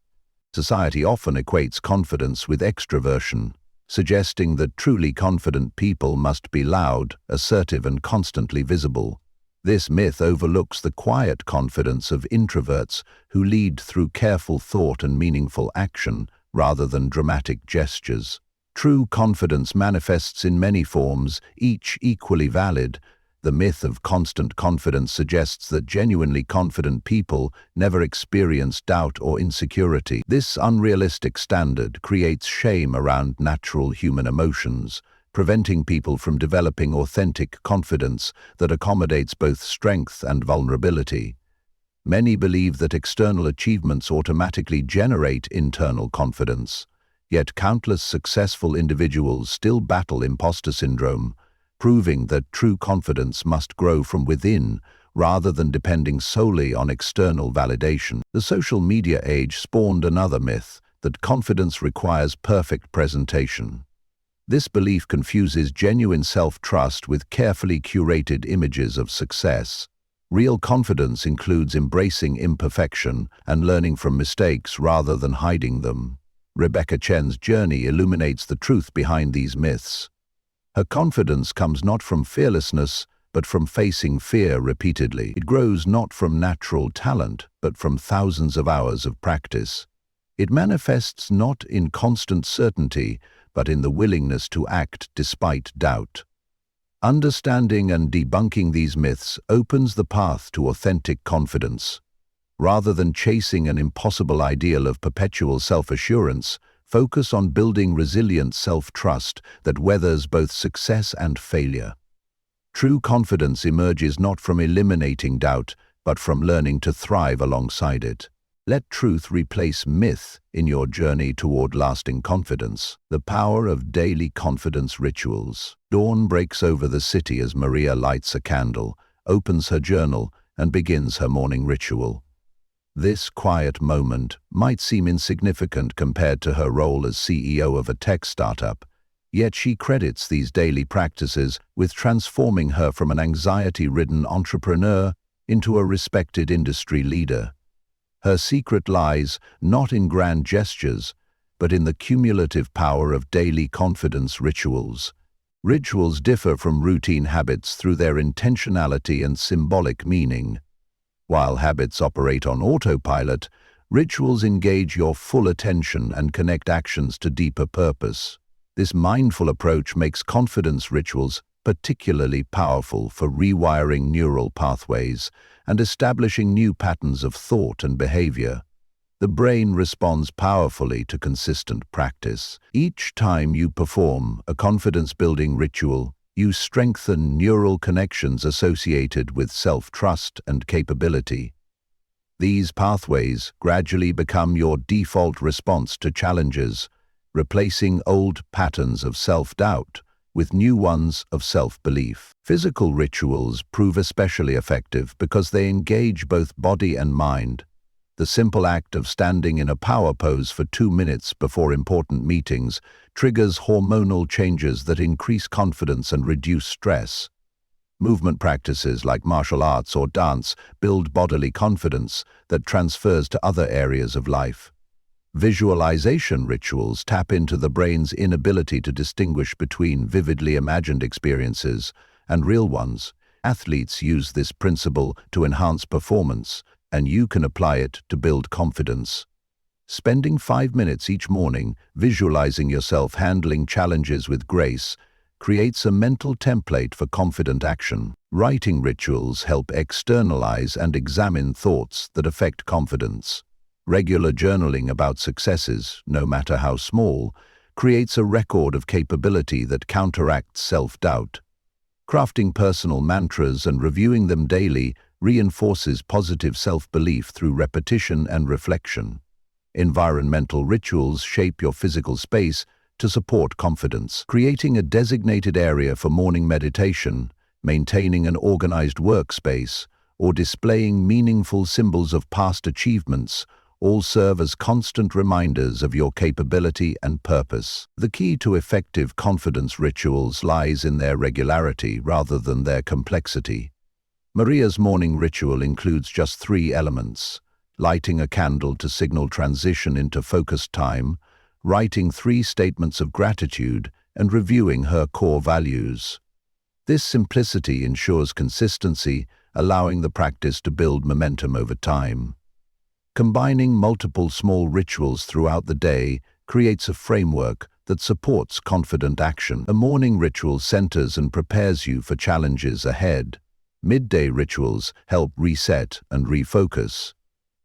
Society often equates confidence with extroversion, suggesting that truly confident people must be loud, assertive, and constantly visible. This myth overlooks the quiet confidence of introverts who lead through careful thought and meaningful action rather than dramatic gestures. True confidence manifests in many forms, each equally valid. The myth of constant confidence suggests that genuinely confident people never experience doubt or insecurity. This unrealistic standard creates shame around natural human emotions, preventing people from developing authentic confidence that accommodates both strength and vulnerability. Many believe that external achievements automatically generate internal confidence, yet countless successful individuals still battle imposter syndrome, proving that true confidence must grow from within rather than depending solely on external validation. The social media age spawned another myth, that confidence requires perfect presentation. This belief confuses genuine self-trust with carefully curated images of success. Real confidence includes embracing imperfection and learning from mistakes rather than hiding them. Rebecca Chen's journey illuminates the truth behind these myths. Her confidence comes not from fearlessness, but from facing fear repeatedly. It grows not from natural talent, but from thousands of hours of practice. It manifests not in constant certainty, but in the willingness to act despite doubt. Understanding and debunking these myths opens the path to authentic confidence. Rather than chasing an impossible ideal of perpetual self-assurance, focus on building resilient self-trust that weathers both success and failure. True confidence emerges not from eliminating doubt, but from learning to thrive alongside it. Let truth replace myth in your journey toward lasting confidence. The power of daily confidence rituals. Dawn breaks over the city as Maria lights a candle, opens her journal, and begins her morning ritual. This quiet moment might seem insignificant compared to her role as CEO of a tech startup, yet she credits these daily practices with transforming her from an anxiety-ridden entrepreneur into a respected industry leader. Her secret lies not in grand gestures, but in the cumulative power of daily confidence rituals. Rituals differ from routine habits through their intentionality and symbolic meaning. While habits operate on autopilot, rituals engage your full attention and connect actions to deeper purpose. This mindful approach makes confidence rituals particularly powerful for rewiring neural pathways and establishing new patterns of thought and behavior. The brain responds powerfully to consistent practice. Each time you perform a confidence-building ritual, you strengthen neural connections associated with self-trust and capability. These pathways gradually become your default response to challenges, replacing old patterns of self-doubt with new ones of self-belief. Physical rituals prove especially effective because they engage both body and mind. The simple act of standing in a power pose for 2 minutes before important meetings triggers hormonal changes that increase confidence and reduce stress. Movement practices like martial arts or dance build bodily confidence that transfers to other areas of life. Visualization rituals tap into the brain's inability to distinguish between vividly imagined experiences and real ones. Athletes use this principle to enhance performance, and you can apply it to build confidence. Spending 5 minutes each morning visualizing yourself handling challenges with grace creates a mental template for confident action. Writing rituals help externalize and examine thoughts that affect confidence. Regular journaling about successes, no matter how small, creates a record of capability that counteracts self-doubt. Crafting personal mantras and reviewing them daily reinforces positive self-belief through repetition and reflection. Environmental rituals shape your physical space to support confidence. Creating a designated area for morning meditation, maintaining an organized workspace, or displaying meaningful symbols of past achievements all serve as constant reminders of your capability and purpose. The key to effective confidence rituals lies in their regularity rather than their complexity. Maria's morning ritual includes just 3 elements: lighting a candle to signal transition into focused time, writing 3 statements of gratitude, and reviewing her core values. This simplicity ensures consistency, allowing the practice to build momentum over time. Combining multiple small rituals throughout the day creates a framework that supports confident action. A morning ritual centers and prepares you for challenges ahead. Midday rituals help reset and refocus.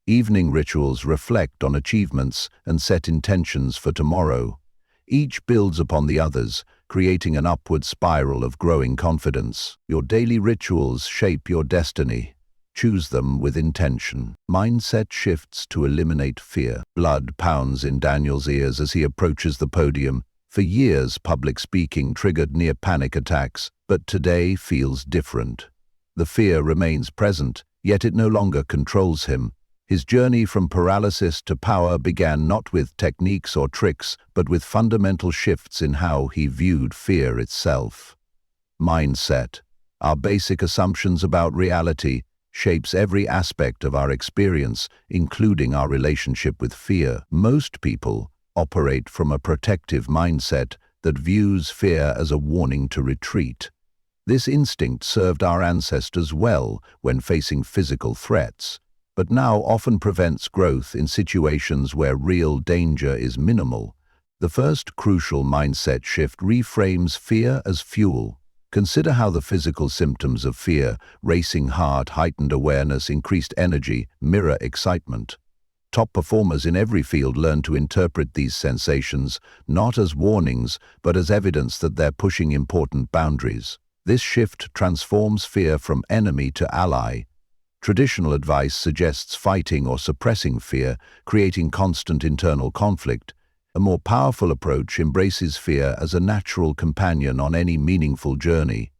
Evening rituals reflect on achievements and set intentions for tomorrow. Each builds upon the others, creating an upward spiral of growing confidence. Your daily rituals shape your destiny. Choose them with intention. Mindset shifts to eliminate fear. Blood pounds in Daniel's ears as he approaches the podium. For years, public speaking triggered near panic attacks, but today feels different. The fear remains present, yet it no longer controls him. His journey from paralysis to power began not with techniques or tricks, but with fundamental shifts in how he viewed fear itself. Mindset, our basic assumptions about reality, shapes every aspect of our experience, including our relationship with fear. Most people operate from a protective mindset that views fear as a warning to retreat. This instinct served our ancestors well when facing physical threats, but now often prevents growth in situations where real danger is minimal. The first crucial mindset shift reframes fear as fuel. Consider how the physical symptoms of fear, racing heart, heightened awareness, increased energy, mirror excitement. Top performers in every field learn to interpret these sensations not as warnings, but as evidence that they're pushing important boundaries. This shift transforms fear from enemy to ally. Traditional advice suggests fighting or suppressing fear, creating constant internal conflict. A more powerful approach embraces fear as a natural companion on any meaningful journey.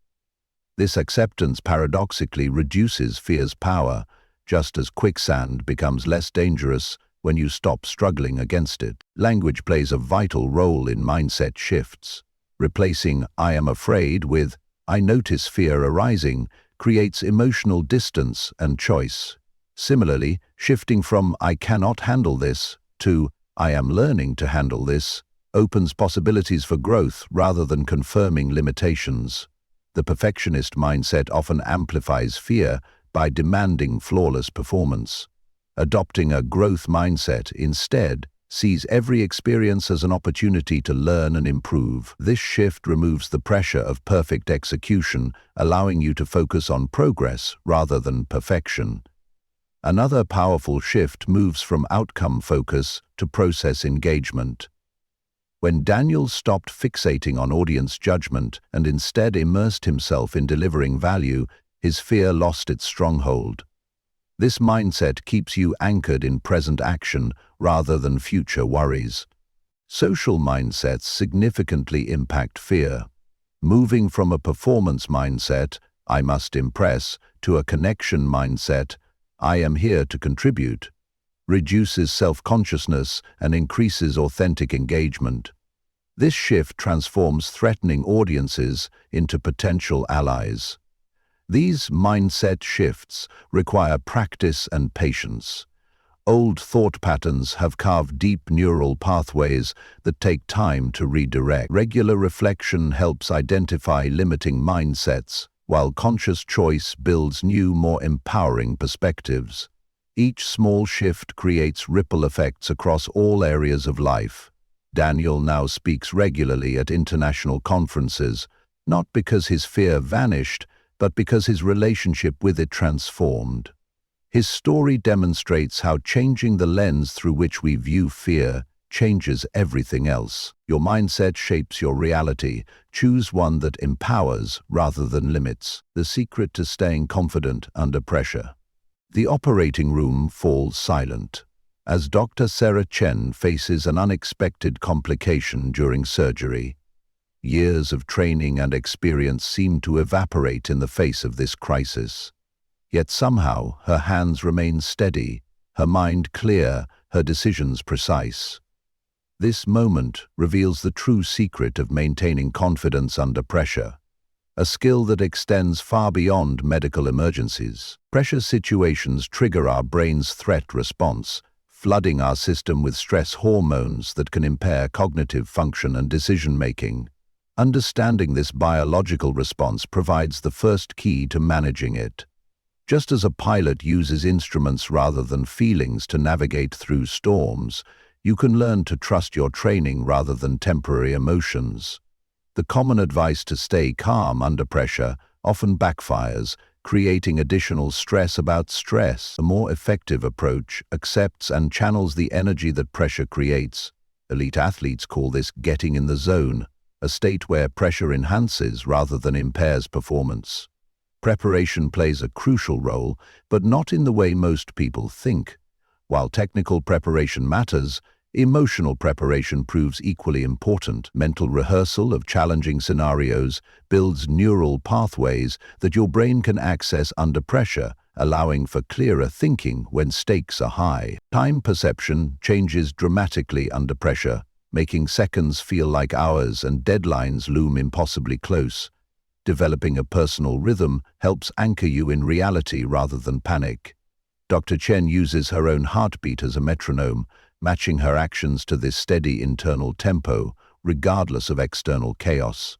This acceptance paradoxically reduces fear's power, just as quicksand becomes less dangerous when you stop struggling against it. Language plays a vital role in mindset shifts. Replacing "I am afraid" with "I notice fear arising" creates emotional distance and choice. Similarly, shifting from "I cannot handle this" to "I am learning to handle this" opens possibilities for growth rather than confirming limitations. The perfectionist mindset often amplifies fear by demanding flawless performance. Adopting a growth mindset instead sees every experience as an opportunity to learn and improve. This shift removes the pressure of perfect execution, allowing you to focus on progress rather than perfection. Another powerful shift moves from outcome focus to process engagement. When Daniel stopped fixating on audience judgment and instead immersed himself in delivering value, his fear lost its stronghold. This mindset keeps you anchored in present action rather than future worries. Social mindsets significantly impact fear. Moving from a performance mindset, "I must impress," to a connection mindset, "I am here to contribute," reduces self-consciousness and increases authentic engagement. This shift transforms threatening audiences into potential allies. These mindset shifts require practice and patience. Old thought patterns have carved deep neural pathways that take time to redirect. Regular reflection helps identify limiting mindsets, while conscious choice builds new, more empowering perspectives. Each small shift creates ripple effects across all areas of life. Daniel now speaks regularly at international conferences, not because his fear vanished, but because his relationship with it transformed. His story demonstrates how changing the lens through which we view fear changes everything else. Your mindset shapes your reality. Choose one that empowers rather than limits. The secret to staying confident under pressure. The operating room falls silent as Dr. Sarah Chen faces an unexpected complication during surgery. Years of training and experience seem to evaporate in the face of this crisis. Yet somehow her hands remain steady, her mind clear, her decisions precise. This moment reveals the true secret of maintaining confidence under pressure, a skill that extends far beyond medical emergencies. Pressure situations trigger our brain's threat response, flooding our system with stress hormones that can impair cognitive function and decision-making. Understanding this biological response provides the first key to managing it. Just as a pilot uses instruments rather than feelings to navigate through storms, you can learn to trust your training rather than temporary emotions. The common advice to stay calm under pressure often backfires, creating additional stress about stress. A more effective approach accepts and channels the energy that pressure creates. Elite athletes call this getting in the zone, a state where pressure enhances rather than impairs performance. Preparation plays a crucial role, but not in the way most people think. While technical preparation matters, emotional preparation proves equally important. Mental rehearsal of challenging scenarios builds neural pathways that your brain can access under pressure, allowing for clearer thinking when stakes are high. Time perception changes dramatically under pressure, making seconds feel like hours and deadlines loom impossibly close. Developing a personal rhythm helps anchor you in reality rather than panic. Dr. Chen uses her own heartbeat as a metronome, matching her actions to this steady internal tempo, regardless of external chaos.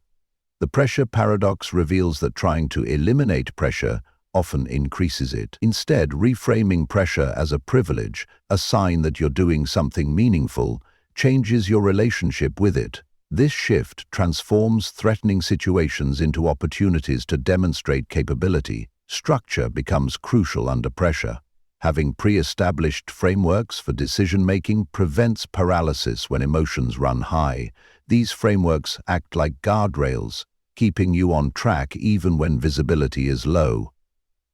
The pressure paradox reveals that trying to eliminate pressure often increases it. Instead, reframing pressure as a privilege, a sign that you're doing something meaningful, changes your relationship with it. This shift transforms threatening situations into opportunities to demonstrate capability. Structure becomes crucial under pressure. Having pre-established frameworks for decision-making prevents paralysis when emotions run high. These frameworks act like guardrails, keeping you on track even when visibility is low.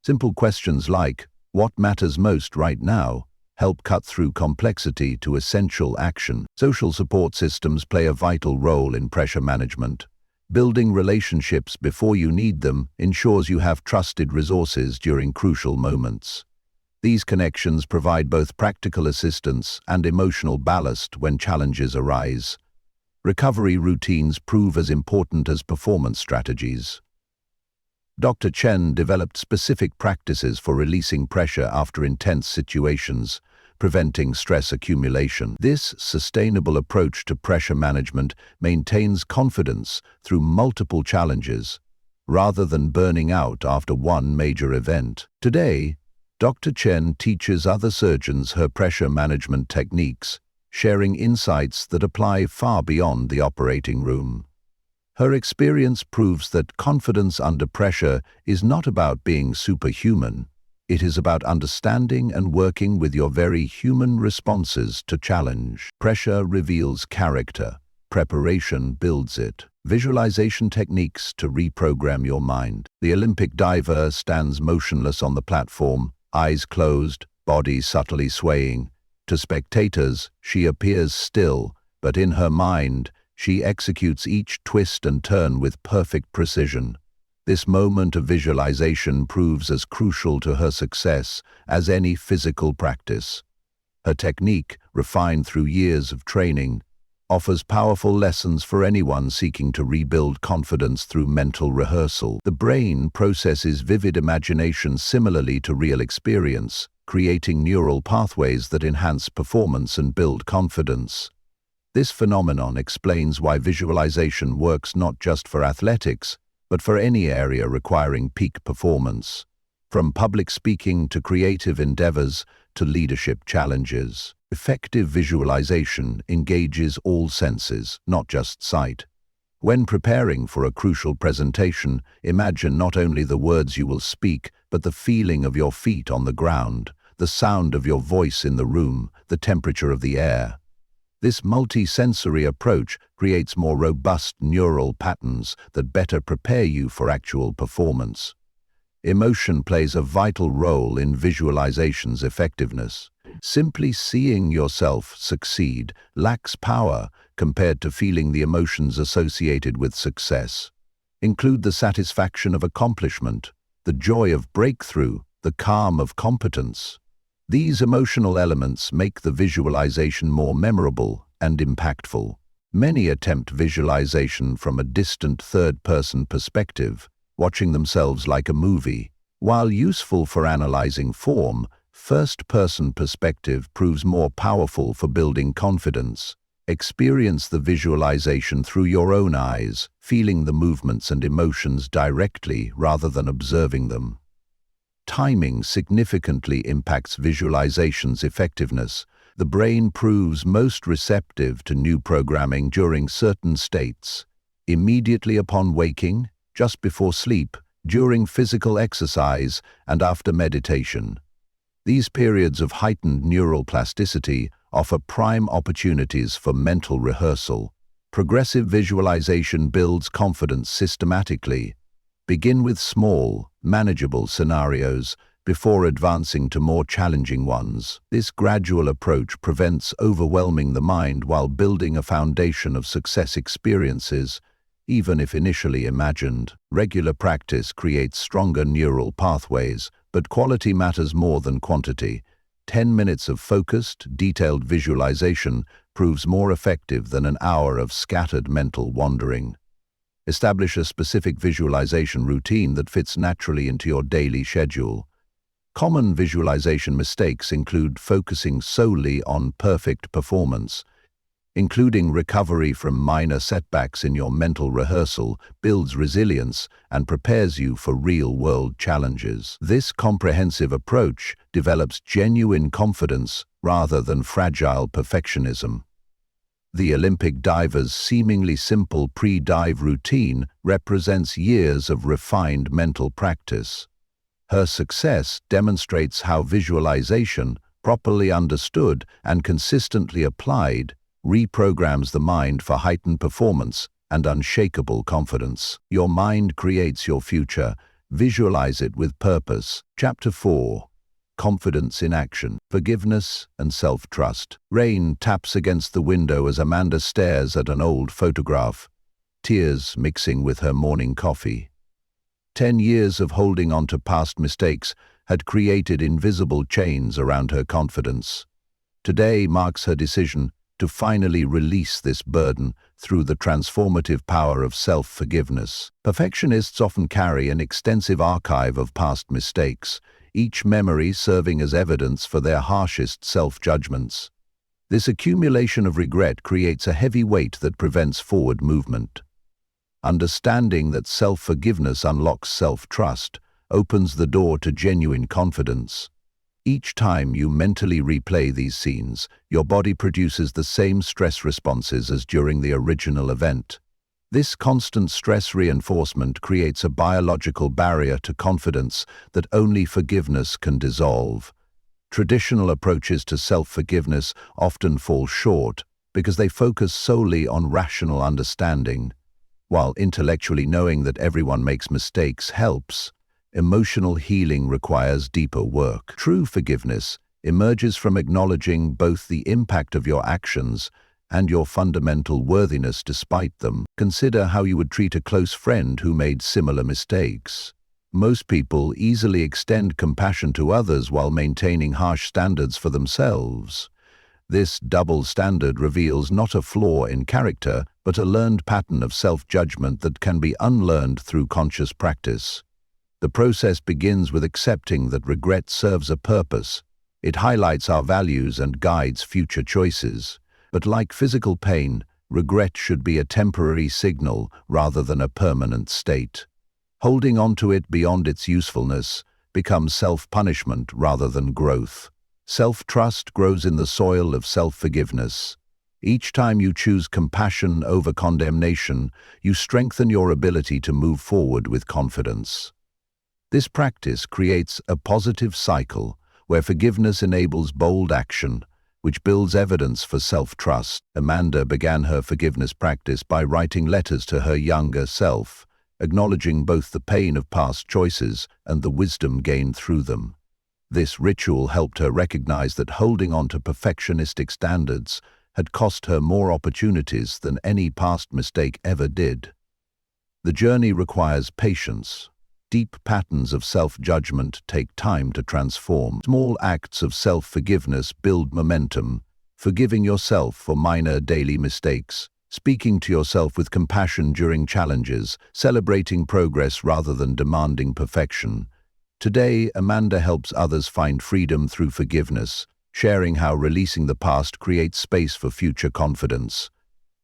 Simple questions like, "What matters most right now?" help cut through complexity to essential action. Social support systems play a vital role in pressure management. Building relationships before you need them ensures you have trusted resources during crucial moments. These connections provide both practical assistance and emotional ballast when challenges arise. Recovery routines prove as important as performance strategies. Dr. Chen developed specific practices for releasing pressure after intense situations, preventing stress accumulation. This sustainable approach to pressure management maintains confidence through multiple challenges, rather than burning out after one major event. Today, Dr. Chen teaches other surgeons her pressure management techniques, sharing insights that apply far beyond the operating room. Her experience proves that confidence under pressure is not about being superhuman. It is about understanding and working with your very human responses to challenge. Pressure reveals character. Preparation builds it. Visualization techniques to reprogram your mind. The Olympic diver stands motionless on the platform, eyes closed, body subtly swaying. To spectators, she appears still, but in her mind, she executes each twist and turn with perfect precision. This moment of visualization proves as crucial to her success as any physical practice. Her technique, refined through years of training, offers powerful lessons for anyone seeking to rebuild confidence through mental rehearsal. The brain processes vivid imagination similarly to real experience, creating neural pathways that enhance performance and build confidence. This phenomenon explains why visualization works not just for athletics, but for any area requiring peak performance, from public speaking to creative endeavors to leadership challenges. Effective visualization engages all senses, not just sight. When preparing for a crucial presentation, imagine not only the words you will speak, but the feeling of your feet on the ground, the sound of your voice in the room, the temperature of the air. This multi-sensory approach creates more robust neural patterns that better prepare you for actual performance. Emotion plays a vital role in visualization's effectiveness. Simply seeing yourself succeed lacks power compared to feeling the emotions associated with success. Include the satisfaction of accomplishment, the joy of breakthrough, the calm of competence. These emotional elements make the visualization more memorable and impactful. Many attempt visualization from a distant third-person perspective, watching themselves like a movie. While useful for analyzing form, first-person perspective proves more powerful for building confidence. Experience the visualization through your own eyes, feeling the movements and emotions directly rather than observing them. Timing significantly impacts visualization's effectiveness. The brain proves most receptive to new programming during certain states: immediately upon waking, just before sleep, during physical exercise, and after meditation. These periods of heightened neural plasticity offer prime opportunities for mental rehearsal. Progressive visualization builds confidence systematically. Begin with small, manageable scenarios before advancing to more challenging ones. This gradual approach prevents overwhelming the mind while building a foundation of success experiences, even if initially imagined. Regular practice creates stronger neural pathways, but quality matters more than quantity. 10 minutes of focused, detailed visualization proves more effective than an hour of scattered mental wandering. Establish a specific visualization routine that fits naturally into your daily schedule. Common visualization mistakes include focusing solely on perfect performance. Including recovery from minor setbacks in your mental rehearsal builds resilience and prepares you for real-world challenges. This comprehensive approach develops genuine confidence rather than fragile perfectionism. The Olympic diver's seemingly simple pre-dive routine represents years of refined mental practice. Her success demonstrates how visualization, properly understood and consistently applied, reprograms the mind for heightened performance and unshakable confidence. Your mind creates your future. Visualize it with purpose. Chapter 4. Confidence in action, forgiveness and self-trust. Rain taps against the window as Amanda stares at an old photograph, tears mixing with her morning coffee. 10 years of holding on to past mistakes had created invisible chains around her confidence. Today marks her decision to finally release this burden through the transformative power of self-forgiveness. Perfectionists often carry an extensive archive of past mistakes, each memory serving as evidence for their harshest self-judgments. This accumulation of regret creates a heavy weight that prevents forward movement. Understanding that self-forgiveness unlocks self-trust opens the door to genuine confidence. Each time you mentally replay these scenes, your body produces the same stress responses as during the original event. This constant stress reinforcement creates a biological barrier to confidence that only forgiveness can dissolve. Traditional approaches to self-forgiveness often fall short because they focus solely on rational understanding. While intellectually knowing that everyone makes mistakes helps, emotional healing requires deeper work. True forgiveness emerges from acknowledging both the impact of your actions and your fundamental worthiness despite them. Consider how you would treat a close friend who made similar mistakes. Most people easily extend compassion to others while maintaining harsh standards for themselves. This double standard reveals not a flaw in character, but a learned pattern of self-judgment that can be unlearned through conscious practice. The process begins with accepting that regret serves a purpose. It highlights our values and guides future choices. But like physical pain, regret should be a temporary signal rather than a permanent state. Holding on to it beyond its usefulness becomes self-punishment rather than growth. Self-trust grows in the soil of self-forgiveness. Each time you choose compassion over condemnation, you strengthen your ability to move forward with confidence. This practice creates a positive cycle where forgiveness enables bold action, which builds evidence for self-trust. Amanda began her forgiveness practice by writing letters to her younger self, acknowledging both the pain of past choices and the wisdom gained through them. This ritual helped her recognize that holding on to perfectionistic standards had cost her more opportunities than any past mistake ever did. The journey requires patience. Deep patterns of self-judgment take time to transform. Small acts of self-forgiveness build momentum, forgiving yourself for minor daily mistakes, speaking to yourself with compassion during challenges, celebrating progress rather than demanding perfection. Today, Amanda helps others find freedom through forgiveness, sharing how releasing the past creates space for future confidence.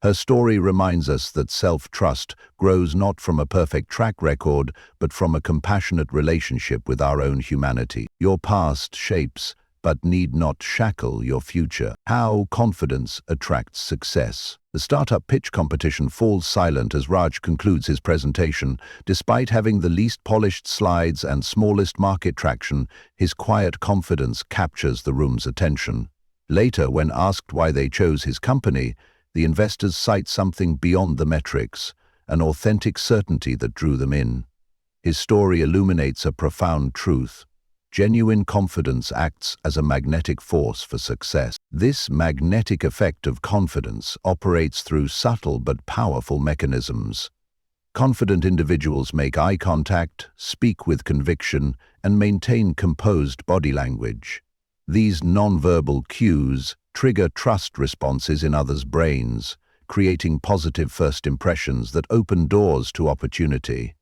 Her story reminds us that self-trust grows not from a perfect track record, but from a compassionate relationship with our own humanity. Your past shapes, but need not shackle your future. How confidence attracts success. The startup pitch competition falls silent as Raj concludes his presentation. Despite having the least polished slides and smallest market traction, his quiet confidence captures the room's attention. Later, when asked why they chose his company, the investors cite something beyond the metrics, an authentic certainty that drew them in. His story illuminates a profound truth. Genuine confidence acts as a magnetic force for success. This magnetic effect of confidence operates through subtle but powerful mechanisms. Confident individuals make eye contact, speak with conviction, and maintain composed body language. These nonverbal cues trigger trust responses in others' brains, creating positive first impressions that open doors to opportunity.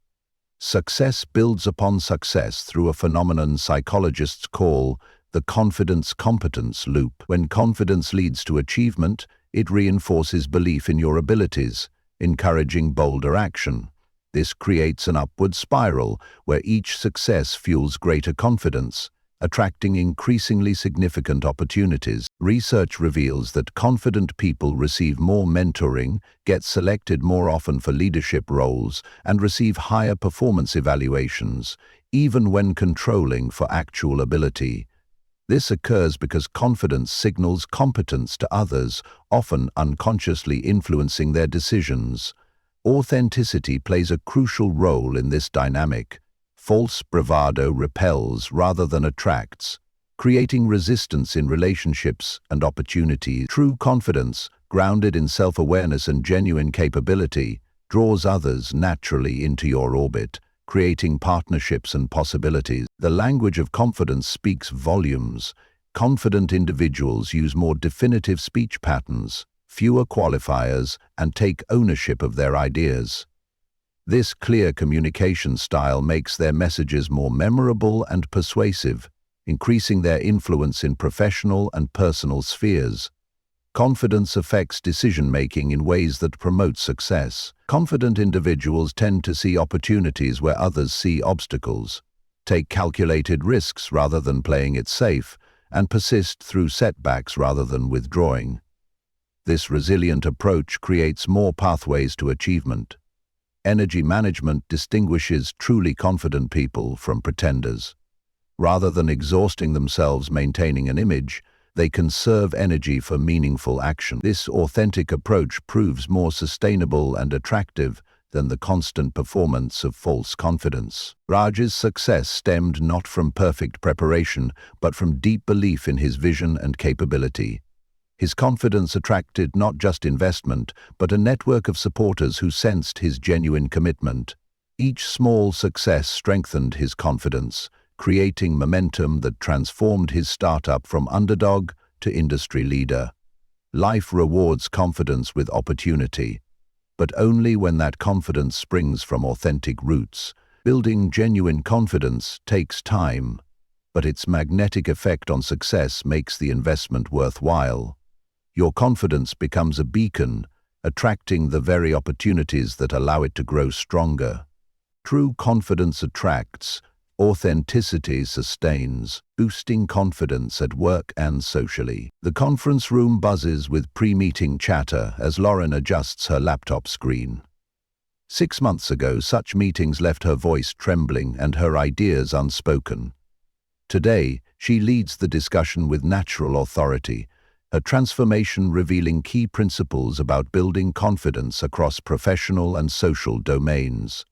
Success builds upon success through a phenomenon psychologists call the confidence-competence loop. When confidence leads to achievement, it reinforces belief in your abilities, encouraging bolder action. This creates an upward spiral where each success fuels greater confidence, attracting increasingly significant opportunities. Research reveals that confident people receive more mentoring, get selected more often for leadership roles, and receive higher performance evaluations, even when controlling for actual ability. This occurs because confidence signals competence to others, often unconsciously influencing their decisions. Authenticity plays a crucial role in this dynamic. False bravado repels rather than attracts, creating resistance in relationships and opportunities. True confidence, grounded in self-awareness and genuine capability, draws others naturally into your orbit, creating partnerships and possibilities. The language of confidence speaks volumes. Confident individuals use more definitive speech patterns, fewer qualifiers, and take ownership of their ideas. This clear communication style makes their messages more memorable and persuasive, increasing their influence in professional and personal spheres. Confidence affects decision-making in ways that promote success. Confident individuals tend to see opportunities where others see obstacles, take calculated risks rather than playing it safe, and persist through setbacks rather than withdrawing. This resilient approach creates more pathways to achievement. Energy management distinguishes truly confident people from pretenders. Rather than exhausting themselves maintaining an image, they conserve energy for meaningful action. This authentic approach proves more sustainable and attractive than the constant performance of false confidence. Raj's success stemmed not from perfect preparation, but from deep belief in his vision and capability. His confidence attracted not just investment, but a network of supporters who sensed his genuine commitment. Each small success strengthened his confidence, creating momentum that transformed his startup from underdog to industry leader. Life rewards confidence with opportunity, but only when that confidence springs from authentic roots. Building genuine confidence takes time, but its magnetic effect on success makes the investment worthwhile. Your confidence becomes a beacon, attracting the very opportunities that allow it to grow stronger. True confidence attracts, authenticity sustains, boosting confidence at work and socially. The conference room buzzes with pre-meeting chatter as Lauren adjusts her laptop screen. 6 months ago, such meetings left her voice trembling and her ideas unspoken. Today, she leads the discussion with natural authority, her transformation revealing key principles about building confidence across professional and social domains.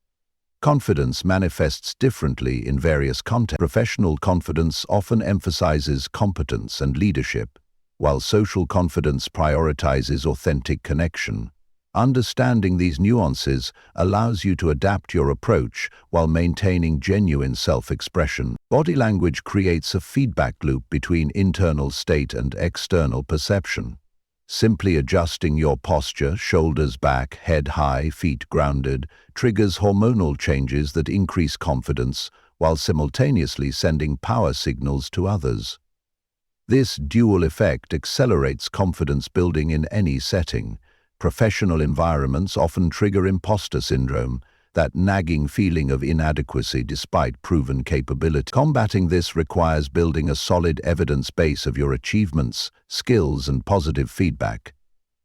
Confidence manifests differently in various contexts. Professional confidence often emphasizes competence and leadership, while social confidence prioritizes authentic connection. Understanding these nuances allows you to adapt your approach while maintaining genuine self-expression. Body language creates a feedback loop between internal state and external perception. Simply adjusting your posture, shoulders back, head high, feet grounded, triggers hormonal changes that increase confidence while simultaneously sending power signals to others. This dual effect accelerates confidence building in any setting. Professional environments often trigger imposter syndrome, that nagging feeling of inadequacy despite proven capability. Combating this requires building a solid evidence base of your achievements, skills, and positive feedback.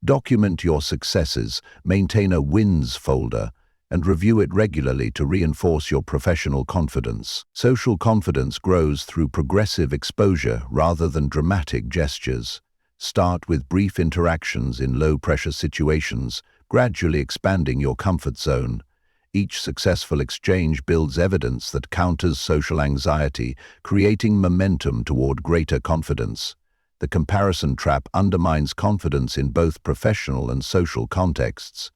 Document your successes, maintain a wins folder, and review it regularly to reinforce your professional confidence. Social confidence grows through progressive exposure rather than dramatic gestures. Start with brief interactions in low-pressure situations, gradually expanding your comfort zone. Each successful exchange builds evidence that counters social anxiety, creating momentum toward greater confidence. The comparison trap undermines confidence in both professional and social contexts.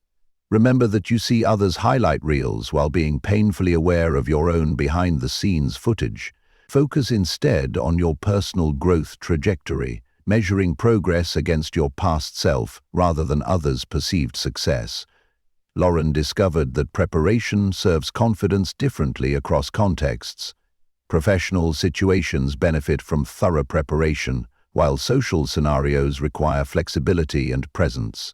Remember that you see others' highlight reels while being painfully aware of your own behind-the-scenes footage. Focus instead on your personal growth trajectory, measuring progress against your past self rather than others' perceived success. Lauren discovered that preparation serves confidence differently across contexts. Professional situations benefit from thorough preparation, while social scenarios require flexibility and presence.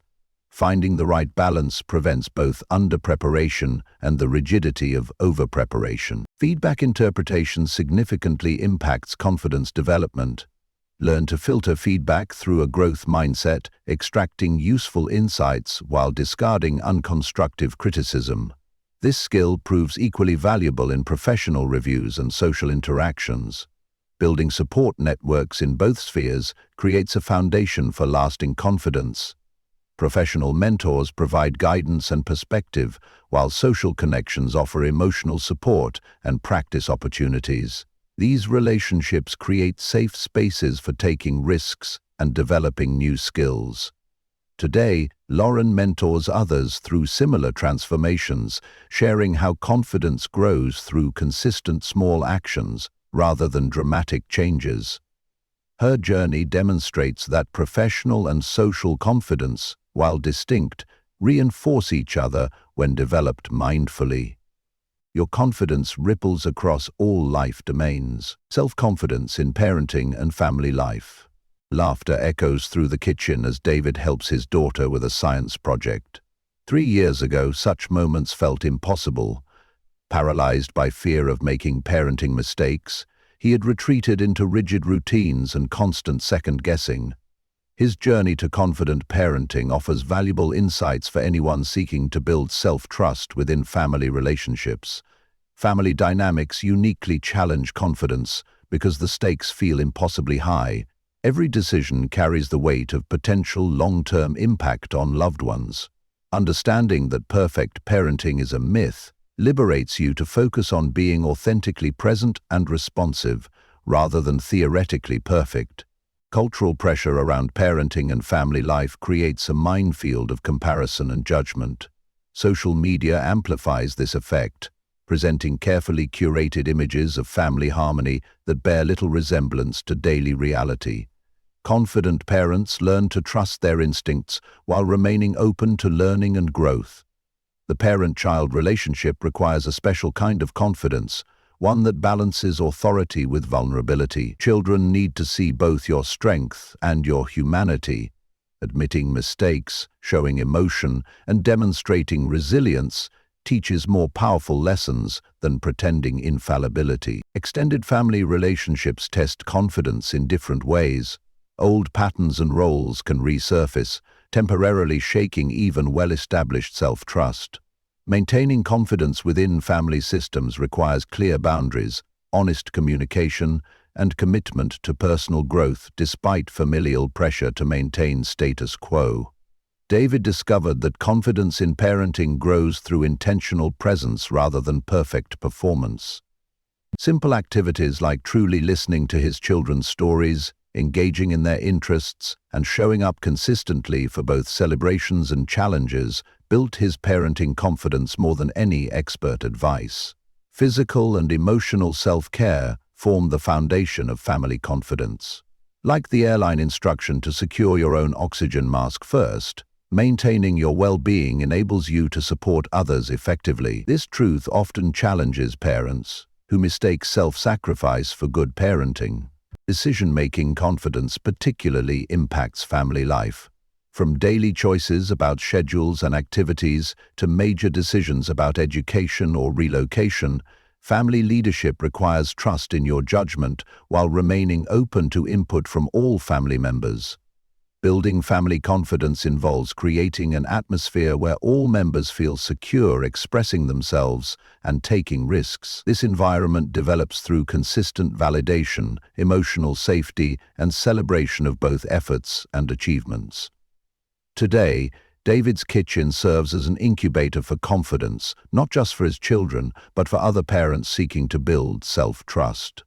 Finding the right balance prevents both under-preparation and the rigidity of over-preparation. Feedback interpretation significantly impacts confidence development. Learn to filter feedback through a growth mindset, extracting useful insights while discarding unconstructive criticism. This skill proves equally valuable in professional reviews and social interactions. Building support networks in both spheres creates a foundation for lasting confidence. Professional mentors provide guidance and perspective, while social connections offer emotional support and practice opportunities. These relationships create safe spaces for taking risks and developing new skills. Today, Lauren mentors others through similar transformations, sharing how confidence grows through consistent small actions rather than dramatic changes. Her journey demonstrates that professional and social confidence, while distinct, reinforce each other when developed mindfully. Your confidence ripples across all life domains. Self-confidence in parenting and family life. Laughter echoes through the kitchen as David helps his daughter with a science project. 3 years ago, such moments felt impossible. Paralyzed by fear of making parenting mistakes, he had retreated into rigid routines and constant second-guessing. His journey to confident parenting offers valuable insights for anyone seeking to build self-trust within family relationships. Family dynamics uniquely challenge confidence because the stakes feel impossibly high. Every decision carries the weight of potential long-term impact on loved ones. Understanding that perfect parenting is a myth liberates you to focus on being authentically present and responsive, rather than theoretically perfect. Cultural pressure around parenting and family life creates a minefield of comparison and judgment. Social media amplifies this effect, presenting carefully curated images of family harmony that bear little resemblance to daily reality. Confident parents learn to trust their instincts while remaining open to learning and growth. The parent-child relationship requires a special kind of confidence, one that balances authority with vulnerability. Children need to see both your strength and your humanity. Admitting mistakes, showing emotion, and demonstrating resilience teaches more powerful lessons than pretending infallibility. Extended family relationships test confidence in different ways. Old patterns and roles can resurface, temporarily shaking even well-established self-trust. Maintaining confidence within family systems requires clear boundaries, honest communication, and commitment to personal growth despite familial pressure to maintain status quo. David discovered that confidence in parenting grows through intentional presence rather than perfect performance. Simple activities like truly listening to his children's stories, engaging in their interests, and showing up consistently for both celebrations and challenges built his parenting confidence more than any expert advice. Physical and emotional self-care form the foundation of family confidence. Like the airline instruction to secure your own oxygen mask first, maintaining your well-being enables you to support others effectively. This truth often challenges parents, who mistake self-sacrifice for good parenting. Decision-making confidence particularly impacts family life. From daily choices about schedules and activities to major decisions about education or relocation, family leadership requires trust in your judgment while remaining open to input from all family members. Building family confidence involves creating an atmosphere where all members feel secure expressing themselves and taking risks. This environment develops through consistent validation, emotional safety, and celebration of both efforts and achievements. Today, David's kitchen serves as an incubator for confidence, not just for his children, but for other parents seeking to build self-trust.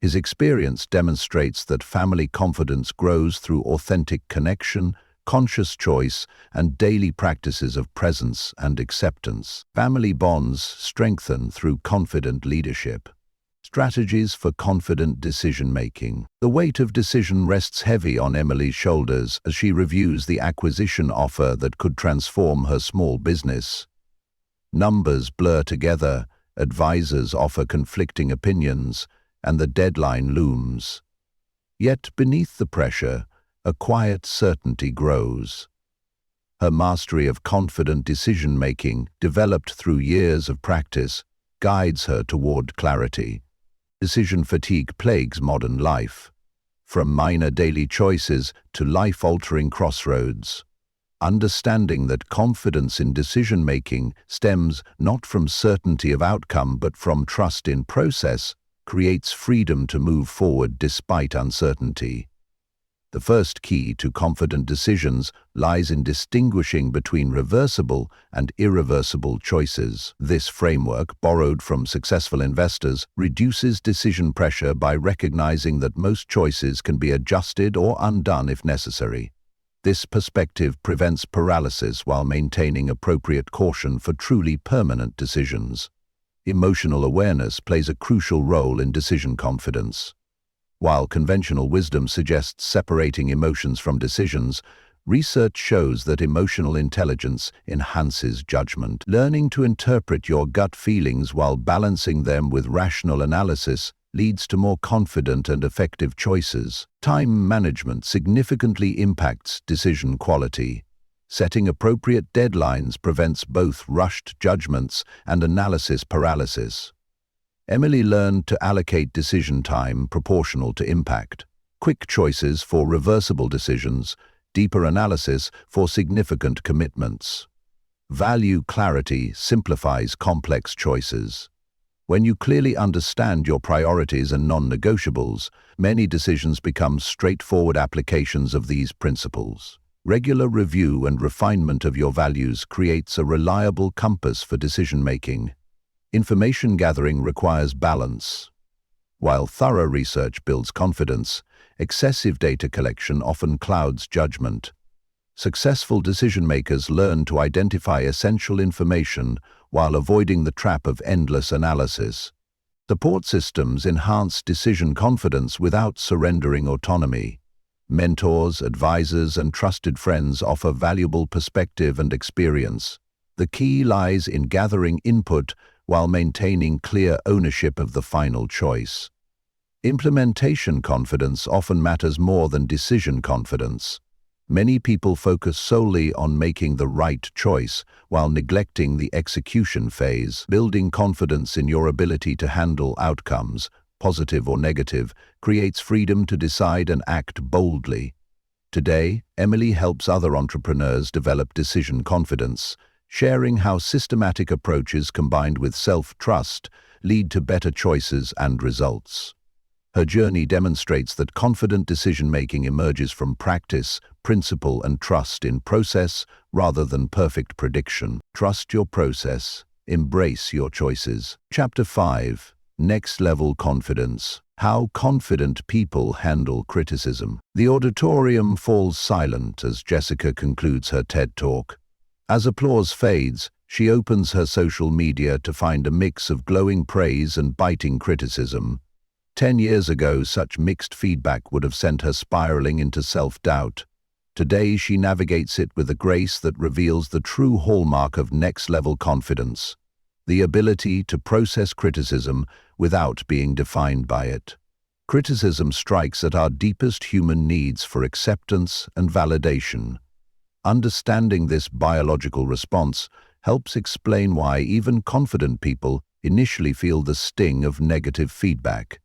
His experience demonstrates that family confidence grows through authentic connection, conscious choice, and daily practices of presence and acceptance. Family bonds strengthen through confident leadership. Strategies for confident decision-making. The weight of decision rests heavy on Emily's shoulders as she reviews the acquisition offer that could transform her small business. Numbers blur together, advisors offer conflicting opinions, and the deadline looms. Yet beneath the pressure, a quiet certainty grows. Her mastery of confident decision-making, developed through years of practice, guides her toward clarity. Decision fatigue plagues modern life, from minor daily choices to life-altering crossroads. Understanding that confidence in decision-making stems not from certainty of outcome but from trust in process creates freedom to move forward despite uncertainty. The first key to confident decisions lies in distinguishing between reversible and irreversible choices. This framework, borrowed from successful investors, reduces decision pressure by recognizing that most choices can be adjusted or undone if necessary. This perspective prevents paralysis while maintaining appropriate caution for truly permanent decisions. Emotional awareness plays a crucial role in decision confidence. While conventional wisdom suggests separating emotions from decisions, research shows that emotional intelligence enhances judgment. Learning to interpret your gut feelings while balancing them with rational analysis leads to more confident and effective choices. Time management significantly impacts decision quality. Setting appropriate deadlines prevents both rushed judgments and analysis paralysis. Emily learned to allocate decision time proportional to impact. Quick choices for reversible decisions, deeper analysis for significant commitments. Value clarity simplifies complex choices. When you clearly understand your priorities and non-negotiables, many decisions become straightforward applications of these principles. Regular review and refinement of your values creates a reliable compass for decision-making. Information gathering requires balance. While thorough research builds confidence, excessive data collection often clouds judgment. Successful decision-makers learn to identify essential information while avoiding the trap of endless analysis. Support systems enhance decision confidence without surrendering autonomy. Mentors, advisors, and trusted friends offer valuable perspective and experience. The key lies in gathering input while maintaining clear ownership of the final choice. Implementation confidence often matters more than decision confidence. Many people focus solely on making the right choice while neglecting the execution phase. Building confidence in your ability to handle outcomes, positive or negative, creates freedom to decide and act boldly. Today, Emily helps other entrepreneurs develop decision confidence, sharing how systematic approaches combined with self-trust lead to better choices and results. Her journey demonstrates that confident decision-making emerges from practice, principle, and trust in process rather than perfect prediction. Trust your process. Embrace your choices. Chapter 5. Next-level confidence. How confident people handle criticism. The auditorium falls silent as Jessica concludes her TED Talk. As applause fades, she opens her social media to find a mix of glowing praise and biting criticism. 10 years ago, such mixed feedback would have sent her spiraling into self-doubt. Today, she navigates it with a grace that reveals the true hallmark of next-level confidence: the ability to process criticism without being defined by it. Criticism strikes at our deepest human needs for acceptance and validation. Understanding this biological response helps explain why even confident people initially feel the sting of negative feedback.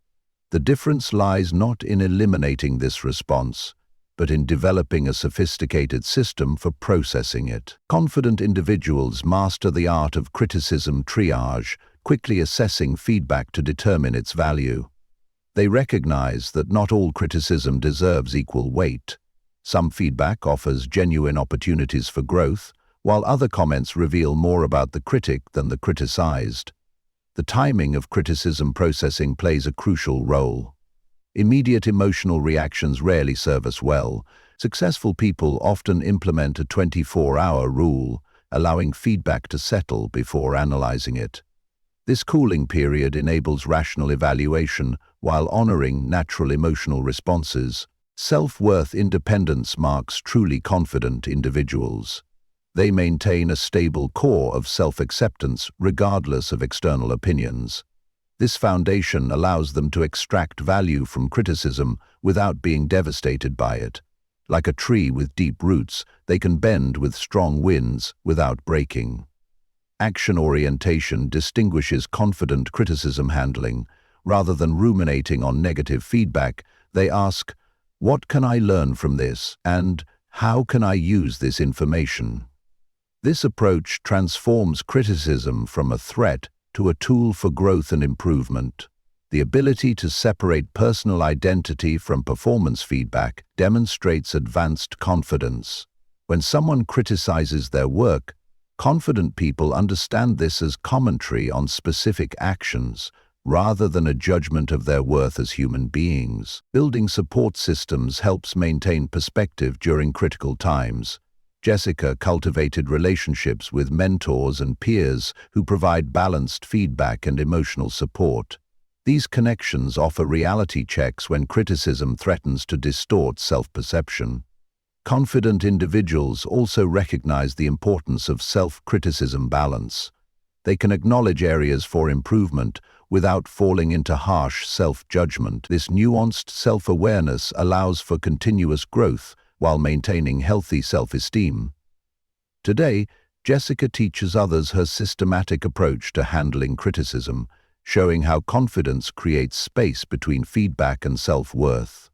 The difference lies not in eliminating this response, but in developing a sophisticated system for processing it. Confident individuals master the art of criticism triage, quickly assessing feedback to determine its value. They recognize that not all criticism deserves equal weight. Some feedback offers genuine opportunities for growth, while other comments reveal more about the critic than the criticized. The timing of criticism processing plays a crucial role. Immediate emotional reactions rarely serve us well. Successful people often implement a 24-hour rule, allowing feedback to settle before analyzing it. This cooling period enables rational evaluation while honoring natural emotional responses. Self-worth independence marks truly confident individuals. They maintain a stable core of self-acceptance regardless of external opinions. This foundation allows them to extract value from criticism without being devastated by it. Like a tree with deep roots, they can bend with strong winds without breaking. Action orientation distinguishes confident criticism handling. Rather than ruminating on negative feedback, they ask, "What can I learn from this?" and "How can I use this information?" This approach transforms criticism from a threat to a tool for growth and improvement. The ability to separate personal identity from performance feedback demonstrates advanced confidence. When someone criticizes their work, confident people understand this as commentary on specific actions, rather than a judgment of their worth as human beings. Building support systems helps maintain perspective during critical times. Jessica cultivated relationships with mentors and peers who provide balanced feedback and emotional support. These connections offer reality checks when criticism threatens to distort self-perception. Confident individuals also recognize the importance of self-criticism balance. They can acknowledge areas for improvement without falling into harsh self-judgment. This nuanced self-awareness allows for continuous growth while maintaining healthy self-esteem. Today, Jessica teaches others her systematic approach to handling criticism, showing how confidence creates space between feedback and self-worth.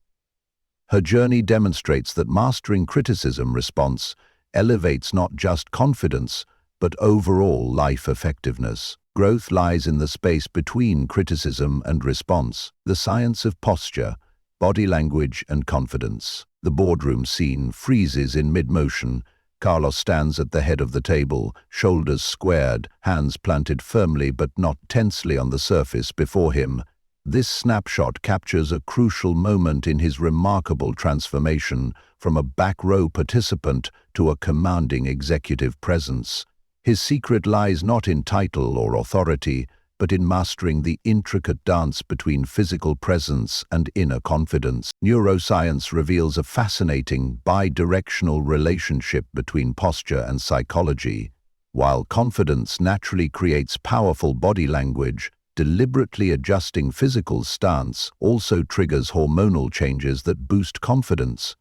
Her journey demonstrates that mastering criticism response elevates not just confidence, but overall life effectiveness. Growth lies in the space between criticism and response, the science of posture, body language, and confidence. The boardroom scene freezes in mid-motion. Carlos stands at the head of the table, shoulders squared, hands planted firmly but not tensely on the surface before him. This snapshot captures a crucial moment in his remarkable transformation from a back-row participant to a commanding executive presence. His secret lies not in title or authority, but in mastering the intricate dance between physical presence and inner confidence. Neuroscience reveals a fascinating bi-directional relationship between posture and psychology. While confidence naturally creates powerful body language, deliberately adjusting physical stance also triggers hormonal changes that boost confidence.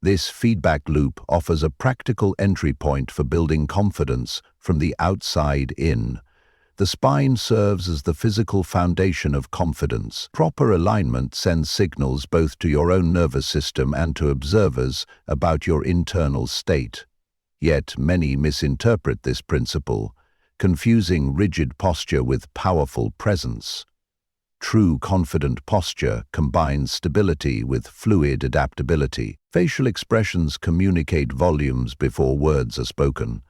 This feedback loop offers a practical entry point for building confidence from the outside in. The spine serves as the physical foundation of confidence. Proper alignment sends signals both to your own nervous system and to observers about your internal state. Yet many misinterpret this principle, confusing rigid posture with powerful presence. True confident posture combines stability with fluid adaptability. Facial expressions communicate volumes before words are spoken.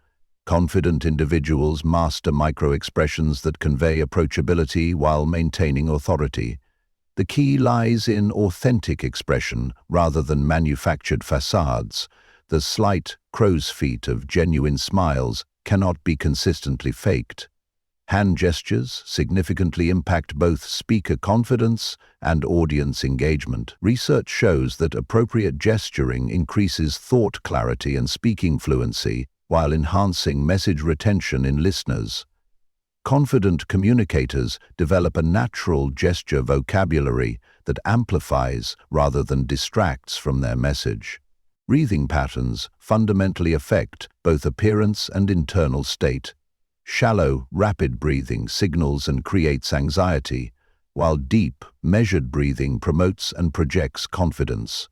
Confident individuals master micro-expressions that convey approachability while maintaining authority. The key lies in authentic expression rather than manufactured facades. The slight crow's feet of genuine smiles cannot be consistently faked. Hand gestures significantly impact both speaker confidence and audience engagement. Research shows that appropriate gesturing increases thought clarity and speaking fluency, while enhancing message retention in listeners. Confident communicators develop a natural gesture vocabulary that amplifies rather than distracts from their message. Breathing patterns fundamentally affect both appearance and internal state. Shallow, rapid breathing signals and creates anxiety, while deep, measured breathing promotes and projects confidence.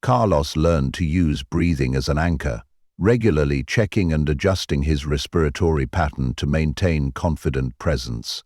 Carlos learned to use breathing as an anchor, regularly checking and adjusting his respiratory pattern to maintain confident presence.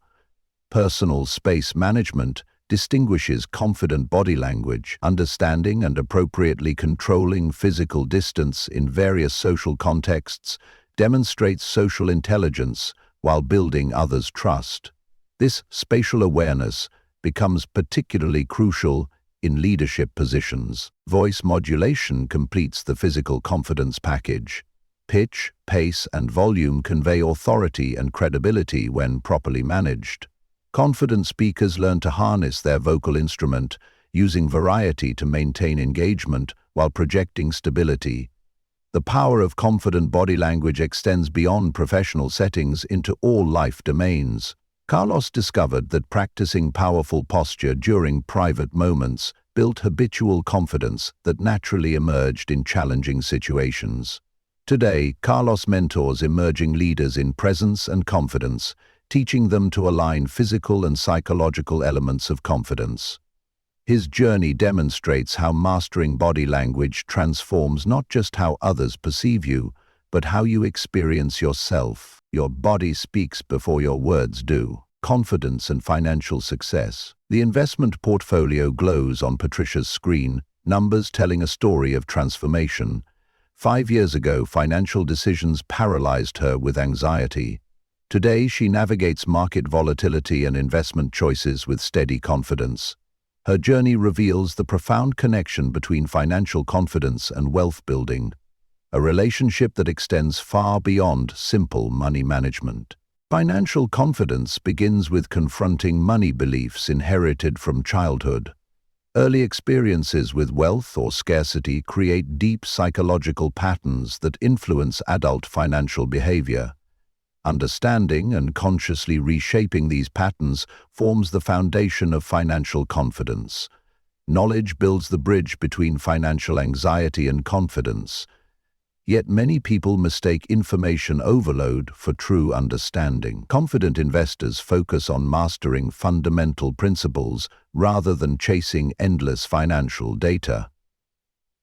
Personal space management distinguishes confident body language, understanding and appropriately controlling physical distance in various social contexts, demonstrates social intelligence while building others' trust. This spatial awareness becomes particularly crucial in leadership positions. Voice modulation completes the physical confidence package. Pitch, pace, and volume convey authority and credibility when properly managed. Confident speakers learn to harness their vocal instrument, using variety to maintain engagement while projecting stability. The power of confident body language extends beyond professional settings into all life domains. Carlos discovered that practicing powerful posture during private moments built habitual confidence that naturally emerged in challenging situations. Today, Carlos mentors emerging leaders in presence and confidence, teaching them to align physical and psychological elements of confidence. His journey demonstrates how mastering body language transforms not just how others perceive you, but how you experience yourself. Your body speaks before your words do. Confidence and financial success. The investment portfolio glows on Patricia's screen, numbers telling a story of transformation. 5 years ago, financial decisions paralyzed her with anxiety. Today, she navigates market volatility and investment choices with steady confidence. Her journey reveals the profound connection between financial confidence and wealth building, a relationship that extends far beyond simple money management. Financial confidence begins with confronting money beliefs inherited from childhood. Early experiences with wealth or scarcity create deep psychological patterns that influence adult financial behavior. Understanding and consciously reshaping these patterns forms the foundation of financial confidence. Knowledge builds the bridge between financial anxiety and confidence. Yet many people mistake information overload for true understanding. Confident investors focus on mastering fundamental principles rather than chasing endless financial data.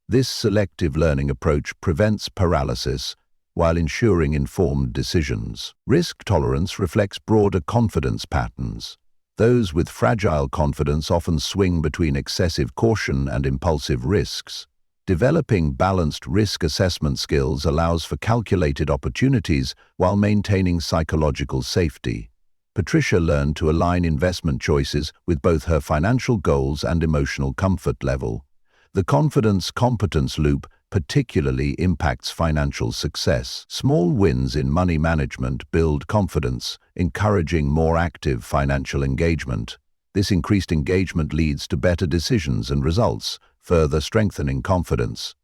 This selective learning approach prevents paralysis while ensuring informed decisions. Risk tolerance reflects broader confidence patterns. Those with fragile confidence often swing between excessive caution and impulsive risks. Developing balanced risk assessment skills allows for calculated opportunities while maintaining psychological safety. Patricia learned to align investment choices with both her financial goals and emotional comfort level. The confidence-competence loop particularly impacts financial success. Small wins in money management build confidence, encouraging more active financial engagement. This increased engagement leads to better decisions and results, further strengthening confidence.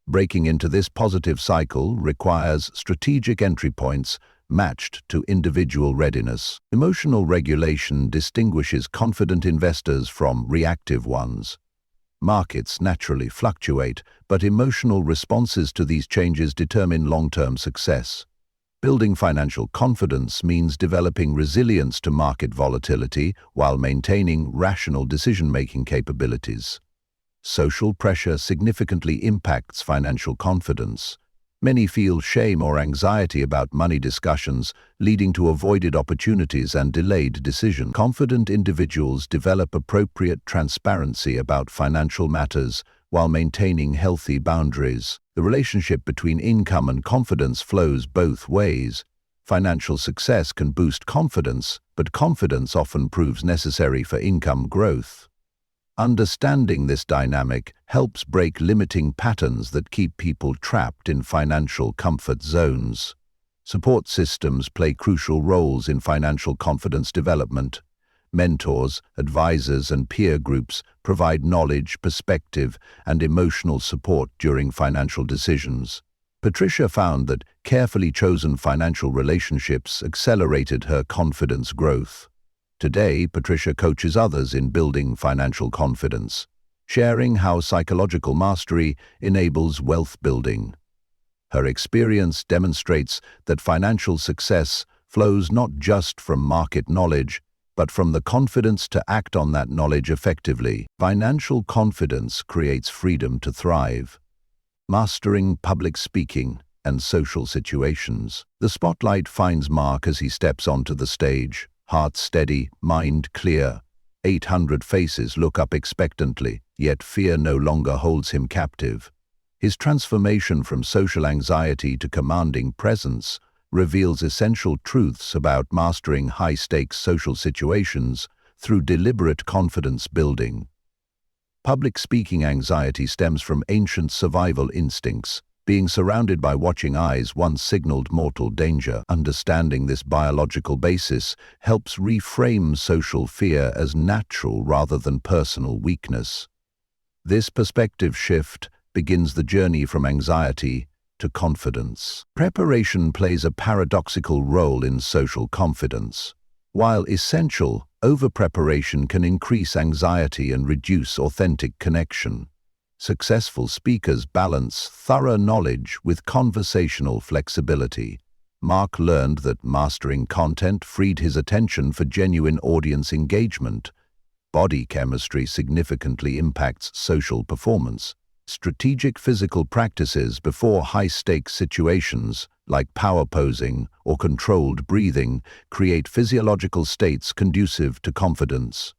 Breaking into this positive cycle requires strategic entry points matched to individual readiness. Emotional regulation distinguishes confident investors from reactive ones. Markets naturally fluctuate, but emotional responses to these changes determine long-term success. Building financial confidence means developing resilience to market volatility while maintaining rational decision-making capabilities. Social pressure significantly impacts financial confidence. Many feel shame or anxiety about money discussions, leading to avoided opportunities and delayed decisions. Confident individuals develop appropriate transparency about financial matters while maintaining healthy boundaries. The relationship between income and confidence flows both ways. Financial success can boost confidence, but confidence often proves necessary for income growth. Understanding this dynamic helps break limiting patterns that keep people trapped in financial comfort zones. Support systems play crucial roles in financial confidence development. Mentors, advisors, and peer groups provide knowledge, perspective, and emotional support during financial decisions. Patricia found that carefully chosen financial relationships accelerated her confidence growth. Today, Patricia coaches others in building financial confidence, sharing how psychological mastery enables wealth building. Her experience demonstrates that financial success flows not just from market knowledge, but from the confidence to act on that knowledge effectively. Financial confidence creates freedom to thrive. Mastering public speaking and social situations. The spotlight finds Mark as he steps onto the stage. Heart steady, mind clear. 800 faces look up expectantly, yet fear no longer holds him captive. His transformation from social anxiety to commanding presence reveals essential truths about mastering high-stakes social situations through deliberate confidence building. Public speaking anxiety stems from ancient survival instincts. Being surrounded by watching eyes once signaled mortal danger. Understanding this biological basis helps reframe social fear as natural rather than personal weakness. This perspective shift begins the journey from anxiety to confidence. Preparation plays a paradoxical role in social confidence. While essential, over-preparation can increase anxiety and reduce authentic connection. Successful speakers balance thorough knowledge with conversational flexibility. Mark learned that mastering content freed his attention for genuine audience engagement. Body chemistry significantly impacts social performance. Strategic physical practices before high-stakes situations, like power posing or controlled breathing, create physiological states conducive to confidence.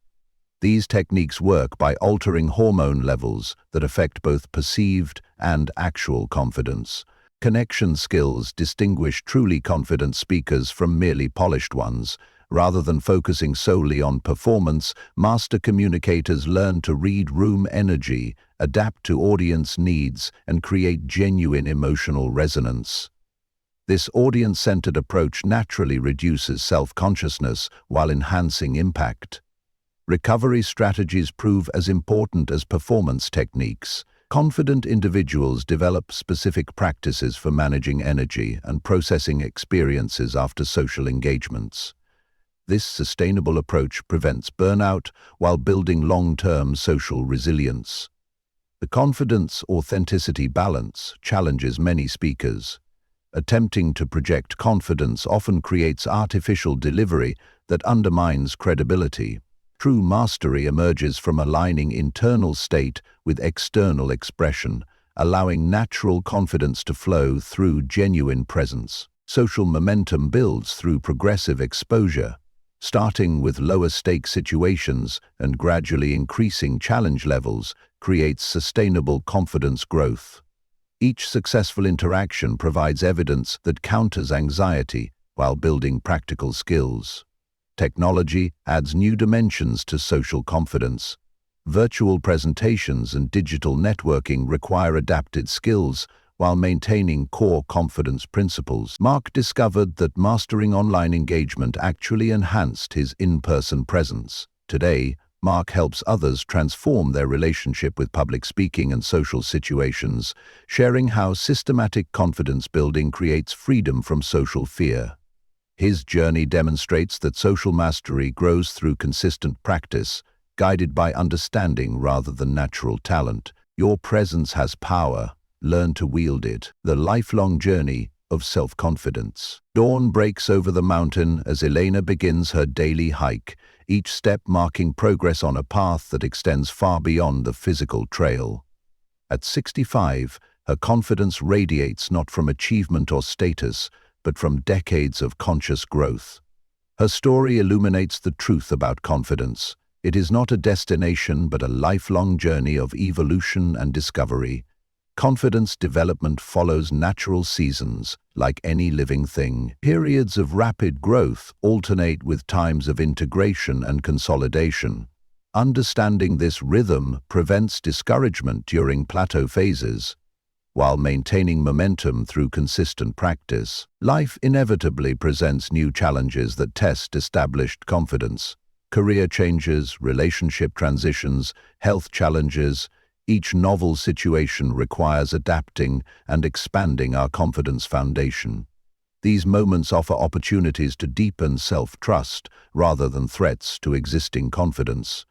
These techniques work by altering hormone levels that affect both perceived and actual confidence. Connection skills distinguish truly confident speakers from merely polished ones. Rather than focusing solely on performance, master communicators learn to read room energy, adapt to audience needs, and create genuine emotional resonance. This audience-centered approach naturally reduces self-consciousness while enhancing impact. Recovery strategies prove as important as performance techniques. Confident individuals develop specific practices for managing energy and processing experiences after social engagements. This sustainable approach prevents burnout while building long-term social resilience. The confidence-authenticity balance challenges many speakers. Attempting to project confidence often creates artificial delivery that undermines credibility. True mastery emerges from aligning internal state with external expression, allowing natural confidence to flow through genuine presence. Social momentum builds through progressive exposure, starting with lower-stake situations and gradually increasing challenge levels creates sustainable confidence growth. Each successful interaction provides evidence that counters anxiety while building practical skills. Technology adds new dimensions to social confidence. Virtual presentations and digital networking require adapted skills while maintaining core confidence principles. Mark discovered that mastering online engagement actually enhanced his in-person presence. Today, Mark helps others transform their relationship with public speaking and social situations, sharing how systematic confidence building creates freedom from social fear. His journey demonstrates that social mastery grows through consistent practice, guided by understanding rather than natural talent. Your presence has power. Learn to wield it. The lifelong journey of self-confidence. Dawn breaks over the mountain as Elena begins her daily hike, each step marking progress on a path that extends far beyond the physical trail. At 65, her confidence radiates not from achievement or status, but from decades of conscious growth. Her story illuminates the truth about confidence. It is not a destination but a lifelong journey of evolution and discovery. Confidence development follows natural seasons, like any living thing. Periods of rapid growth alternate with times of integration and consolidation. Understanding this rhythm prevents discouragement during plateau phases. While maintaining momentum through consistent practice, life inevitably presents new challenges that test established confidence. Career changes, relationship transitions, health challenges. Each novel situation requires adapting and expanding our confidence foundation. These moments offer opportunities to deepen self-trust rather than threats to existing confidence.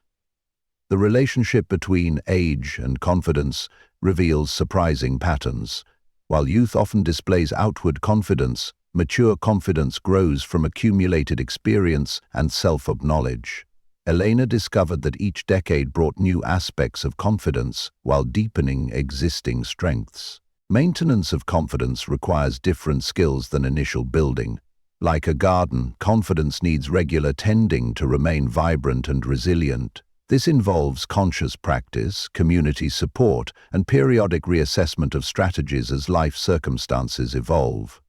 The relationship between age and confidence reveals surprising patterns. While youth often displays outward confidence, mature confidence grows from accumulated experience and self-knowledge. Elena discovered that each decade brought new aspects of confidence while deepening existing strengths. Maintenance of confidence requires different skills than initial building. Like a garden, confidence needs regular tending to remain vibrant and resilient. This involves conscious practice, community support, and periodic reassessment of strategies as life circumstances evolve.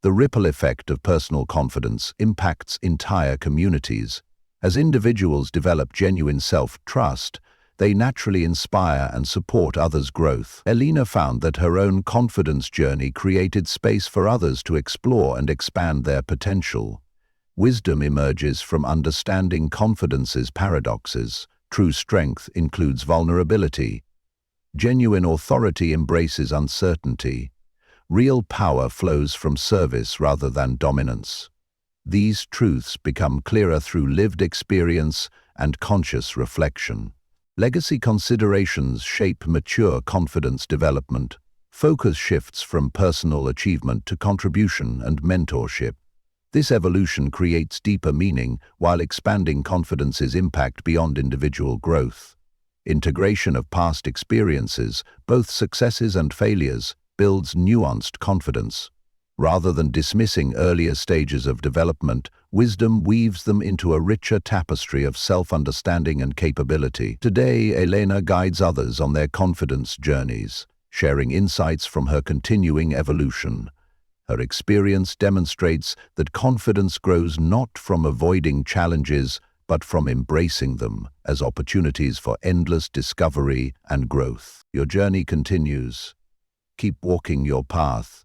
The ripple effect of personal confidence impacts entire communities. As individuals develop genuine self-trust, they naturally inspire and support others' growth. Elena found that her own confidence journey created space for others to explore and expand their potential. Wisdom emerges from understanding confidence's paradoxes. True strength includes vulnerability. Genuine authority embraces uncertainty. Real power flows from service rather than dominance. These truths become clearer through lived experience and conscious reflection. Legacy considerations shape mature confidence development. Focus shifts from personal achievement to contribution and mentorship. This evolution creates deeper meaning while expanding confidence's impact beyond individual growth. Integration of past experiences, both successes and failures, builds nuanced confidence. Rather than dismissing earlier stages of development, wisdom weaves them into a richer tapestry of self-understanding and capability. Today, Elena guides others on their confidence journeys, sharing insights from her continuing evolution. Her experience demonstrates that confidence grows not from avoiding challenges, but from embracing them as opportunities for endless discovery and growth. Your journey continues. Keep walking your path,